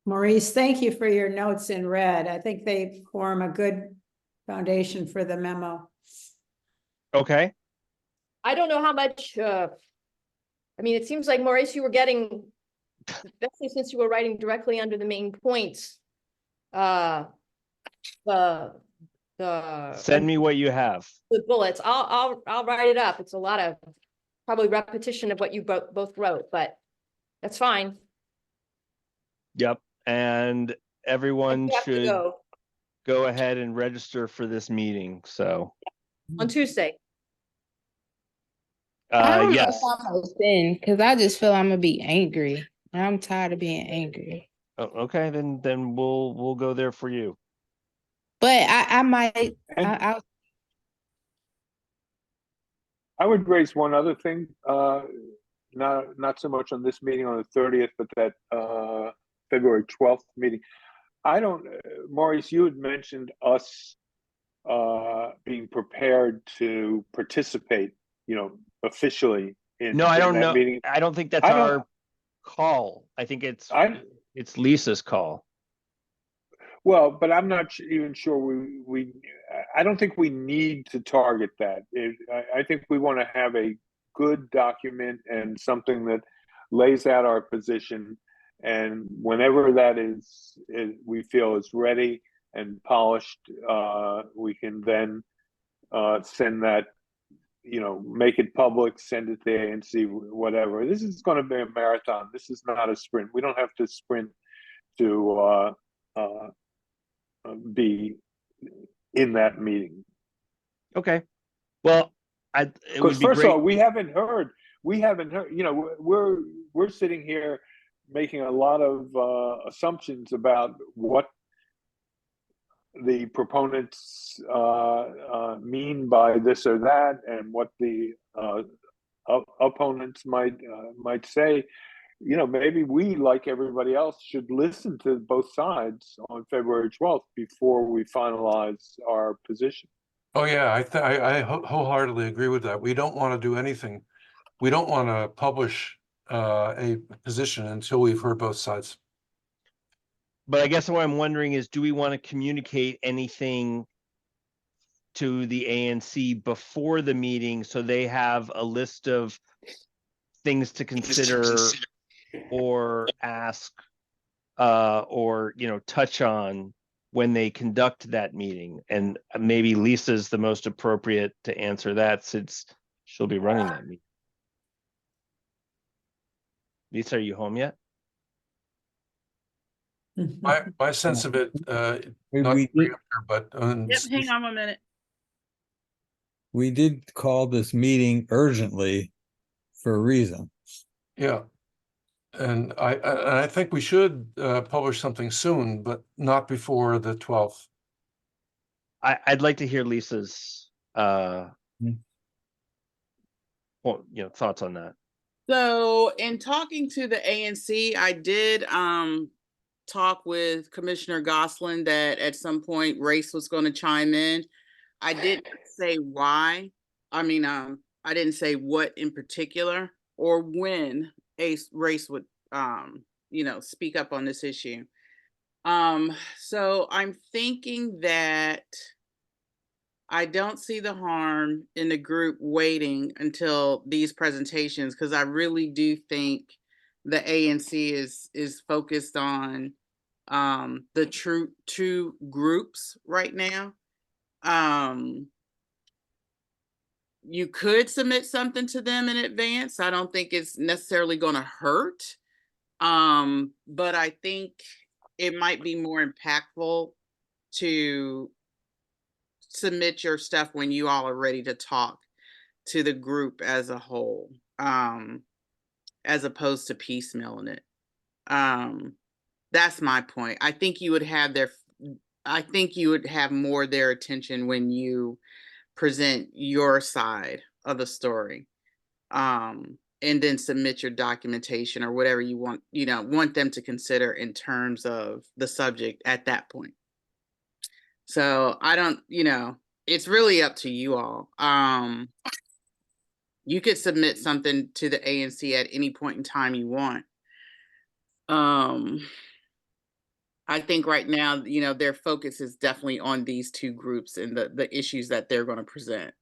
Maurice, thank you for your notes in red. I think they form a good foundation for the memo. Okay. I don't know how much, I mean, it seems like, Maurice, you were getting, especially since you were writing directly under the main points, the Send me what you have. The bullets. I'll write it up. It's a lot of probably repetition of what you both wrote, but that's fine. Yep. And everyone should go ahead and register for this meeting. So on Tuesday. I don't know yes. if I'm gonna spend because I just feel I'm gonna be angry. I'm tired of being angry. Oh, okay, then we'll go there for you. But I might. I would raise one other thing, not so much on this meeting on the 30th, but that February 12th meeting. Maurice, you had mentioned us being prepared to participate, officially in No, I don't that know. meeting. I don't think that's our call. I think it's Lisa's call. Well, but I'm not even sure I don't think we need to target that. I think we want to have a good document and something that lays out our position. And whenever that is we feel is ready and polished, we can then send that, make it public, send it to the ANC, whatever. This is going to be a marathon. This is not a sprint. We don't have to sprint to be in that meeting. Okay. Well, it Because would be first great. of all, we haven't heard, you know, we're sitting here making a lot of assumptions about what the proponents mean by this or that, and what the opponents might say. You know, maybe we, like everybody else, should listen to both sides on February 12th before we finalize our position. Oh, yeah, I wholeheartedly agree with that. We don't want to do anything. We don't want to publish a position until we've heard both sides. But I guess what I'm wondering is, do we want to communicate anything to the ANC before the meeting so they have a list of things to consider or ask or, you know, touch on when they conduct that meeting? And maybe Lisa's the most appropriate to answer that, since she'll be running that meeting. Lisa, are you home yet? My sense of it, We not did- preemptor, but Yep, hang on 1 minute. We did call this meeting urgently for a reason. yeah. And I think we should publish something soon, but not before the 12th. I'd like to hear Lisa's well, you know, thoughts on that. So in talking to the ANC, I did talk with Commissioner Gosselin that at some point RASE was going to chime in. I didn't say why. I mean, I didn't say what in particular or when RASE would you know, speak up on this issue. So I'm thinking that I don't see the harm in the group waiting until these presentations, because I really do think the ANC is focused on the two groups right now. You could submit something to them in advance. I don't think it's necessarily going to hurt, but I think it might be more impactful to submit your stuff when you all are ready to talk to the group as a whole, as opposed to piecemealing it. That's my point. I think you would have more their attention when you present your side of the story, and then submit your documentation or whatever you want, you know, want them to consider in terms of the subject at that point. So I don't, you know, it's really up to you all. You could submit something to the ANC at any point in time you want. I think right now, you know, their focus is definitely on these two groups and the issues that they're going to present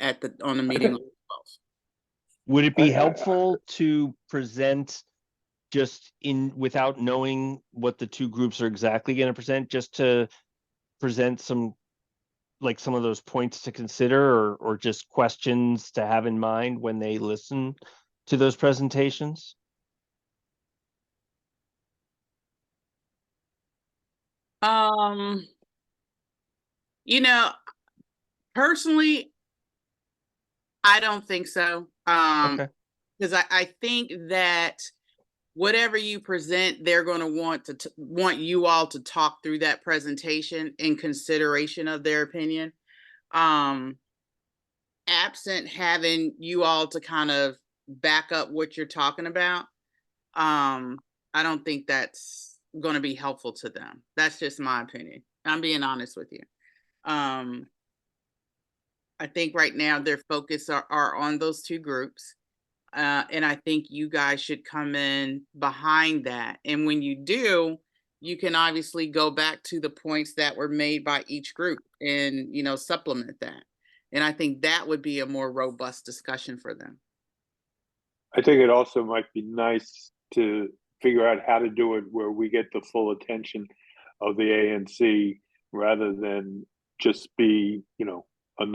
on the meeting. Would it be helpful to present just without knowing what the two groups are exactly going to present, just to present some of those points to consider, or just questions to have in mind when they listen to those presentations? You know, personally, I don't think so. Okay. Because I think that whatever you present, they're going to want you all to talk through that presentation in consideration of their opinion. Absent having you all to kind of back up what you're talking about, I don't think that's going to be helpful to them. That's just my opinion. I'm being honest with you. I think right now their focus are on those two groups. And I think you guys should come in behind that. And when you do, you can obviously go back to the points that were made by each group and, you know, supplement that. And I think that would be a more robust discussion for them. I think it also might be nice to figure out how to do it where we get the full attention of the ANC, rather than just be, you know, we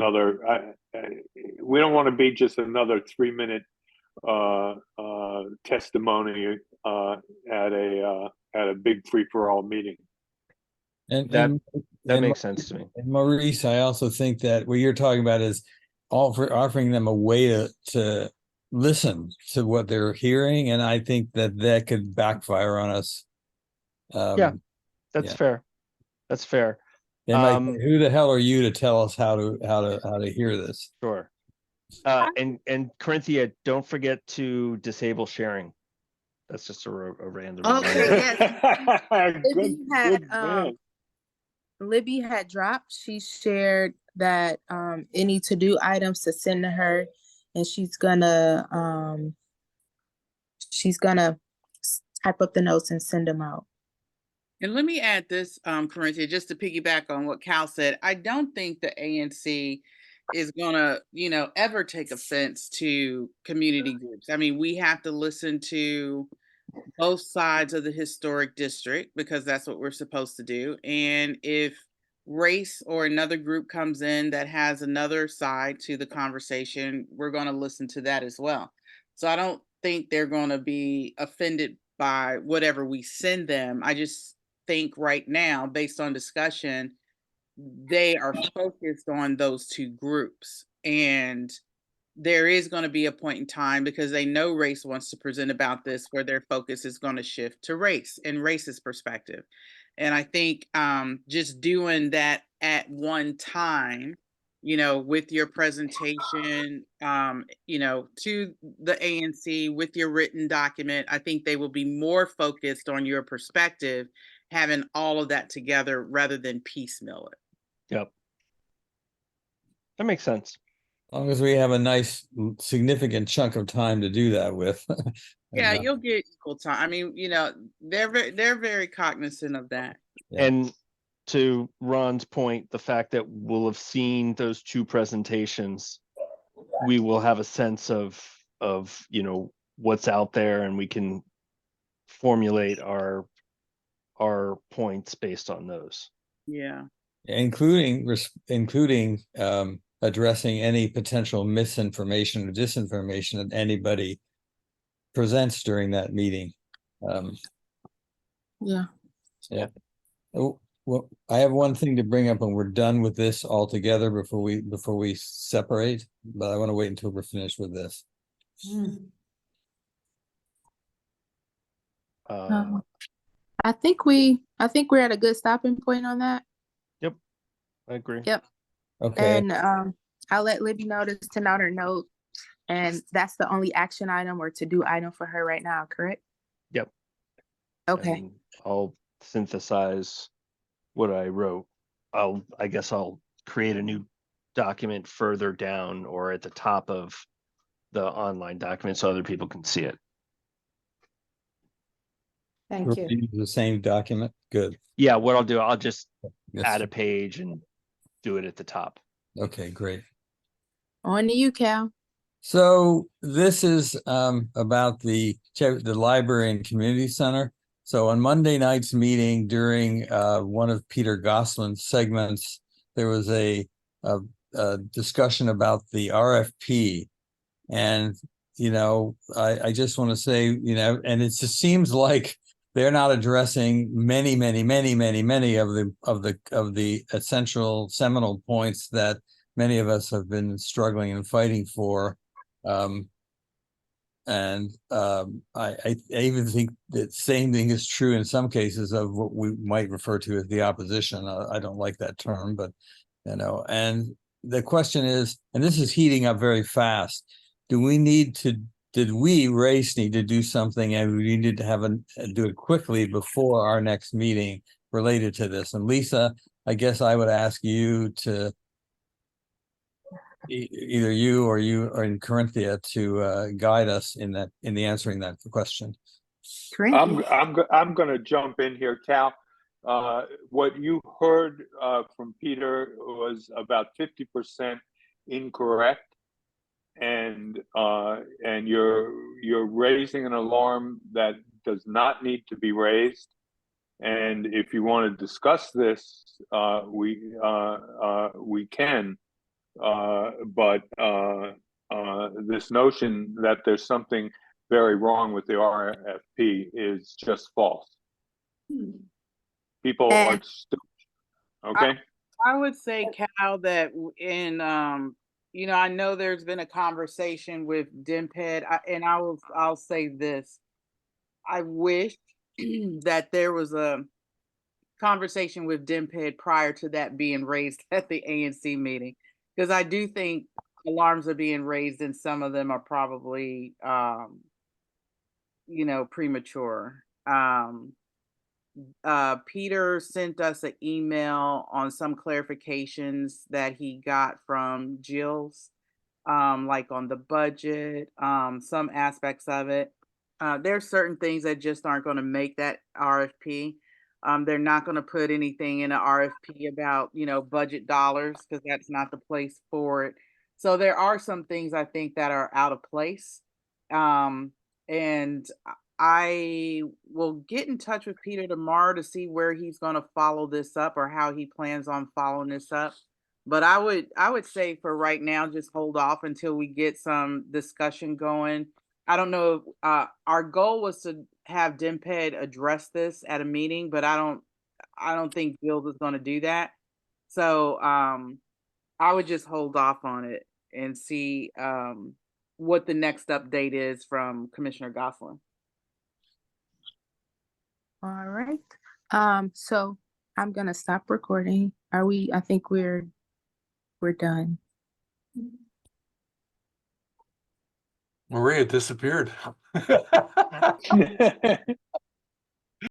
don't want to be just another 3-minute testimony at a big free-for-all meeting. And That makes sense to me. And Maurice, I also think that what you're talking about is offering them a way to listen to what they're hearing, and I think that could backfire on us. Yeah, that's fair. That's fair. They might say, who the hell are you to tell us how to hear this? Sure. And Corinthia, don't forget to disable sharing. That's just a random Okay, reminder. yes. Libby had dropped. She shared that any to-do items to send to her, and she's gonna type up the notes and send them out. And let me add this, Corinthia, just to piggyback on what Cal said. I don't think the ANC is gonna, ever take offense to community groups. I mean, we have to listen to both sides of the historic district because that's what we're supposed to do. And if race or another group comes in that has another side to the conversation, we're going to listen to that as well. So I don't think they're going to be offended by whatever we send them. I just think right now, based on discussion, they are focused on those two groups. And there is going to be a point in time, because they know race wants to present about this, where their focus is going to shift to race and racist perspective. And I think just doing that at one time, with your presentation, to the ANC with your written document, I think they will be more focused on your perspective, having all of that together rather than piecemeal it. Yep. That makes sense. As long as we have a nice significant chunk of time to do that with. Yeah, you'll get equal time. I mean, they're very cognizant of that. Yeah. And to Ron's point, the fact that we'll have seen those two presentations, we will have a sense of what's out there, and we can formulate our points based on those. Yeah. Including addressing any potential misinformation or disinformation that anybody presents during that meeting. Yeah. Oh, well, I have one thing to bring up, and we're done with this altogether before we separate, but I want to wait until we're finished with this. I think we're at a good stopping point on that. Yep, I agree. Yep. Okay. And I'll let Libby know to send out her note, and that's the only action item or to-do item for her right now, correct? Yep. Okay. And I'll synthesize what I wrote. I guess I'll create a new document further down or at the top of the online document so other people can see it. Thank you. Use the same document. Good. Yeah, what I'll do, I'll just Yes. add a page and do it at the top. Okay, great. On to you, Cal. So this is about the library and community center. So on Monday night's meeting, during one of Peter Gosselin's segments, there was a discussion about the RFP. And, I just want to say, and it just seems like they're not addressing many of the essential seminal points that many of us have been struggling and fighting for. I even think that same thing is true in some cases of what we might refer to as the opposition. I don't like that term, but and the question is, and this is heating up very fast, did we, RACE, need to do something, and we needed to do it quickly before our next meeting related to this? And Lisa, I guess I would ask you to, either you or in Corinthia, to guide us in the answering that question. I'm going to jump in here, Cal. What you heard from Peter was about 50% incorrect, and you're raising an alarm that does not need to be raised. And if you want to discuss this, we can. But this notion that there's something very wrong with the RFP is just false. People are stupid. Okay. I would say, Cal, that in you know, I know there's been a conversation with DMPED, and I'll say this. I wish that there was a conversation with DMPED prior to that being raised at the ANC meeting, because I do think alarms are being raised and some of them are probably, you know, premature. Peter sent us an email on some clarifications that he got from Jill's, like on the budget, some aspects of it. There's certain things that just aren't going to make that RFP. They're not going to put anything in an RFP about, you know, budget dollars, because that's not the place for it. So there are some things I think that are out of place. And I will get in touch with Peter tomorrow to see where he's going to follow this up or how he plans on following this up. But I would say for right now, just hold off until we get some discussion going. I don't know. Our goal was to have DMPED address this at a meeting, but I don't think Bill is going to do that. So I would just hold off on it and see what the next update is from Commissioner Gosselin. All right. So I'm gonna stop recording. I think we're done. Maria disappeared.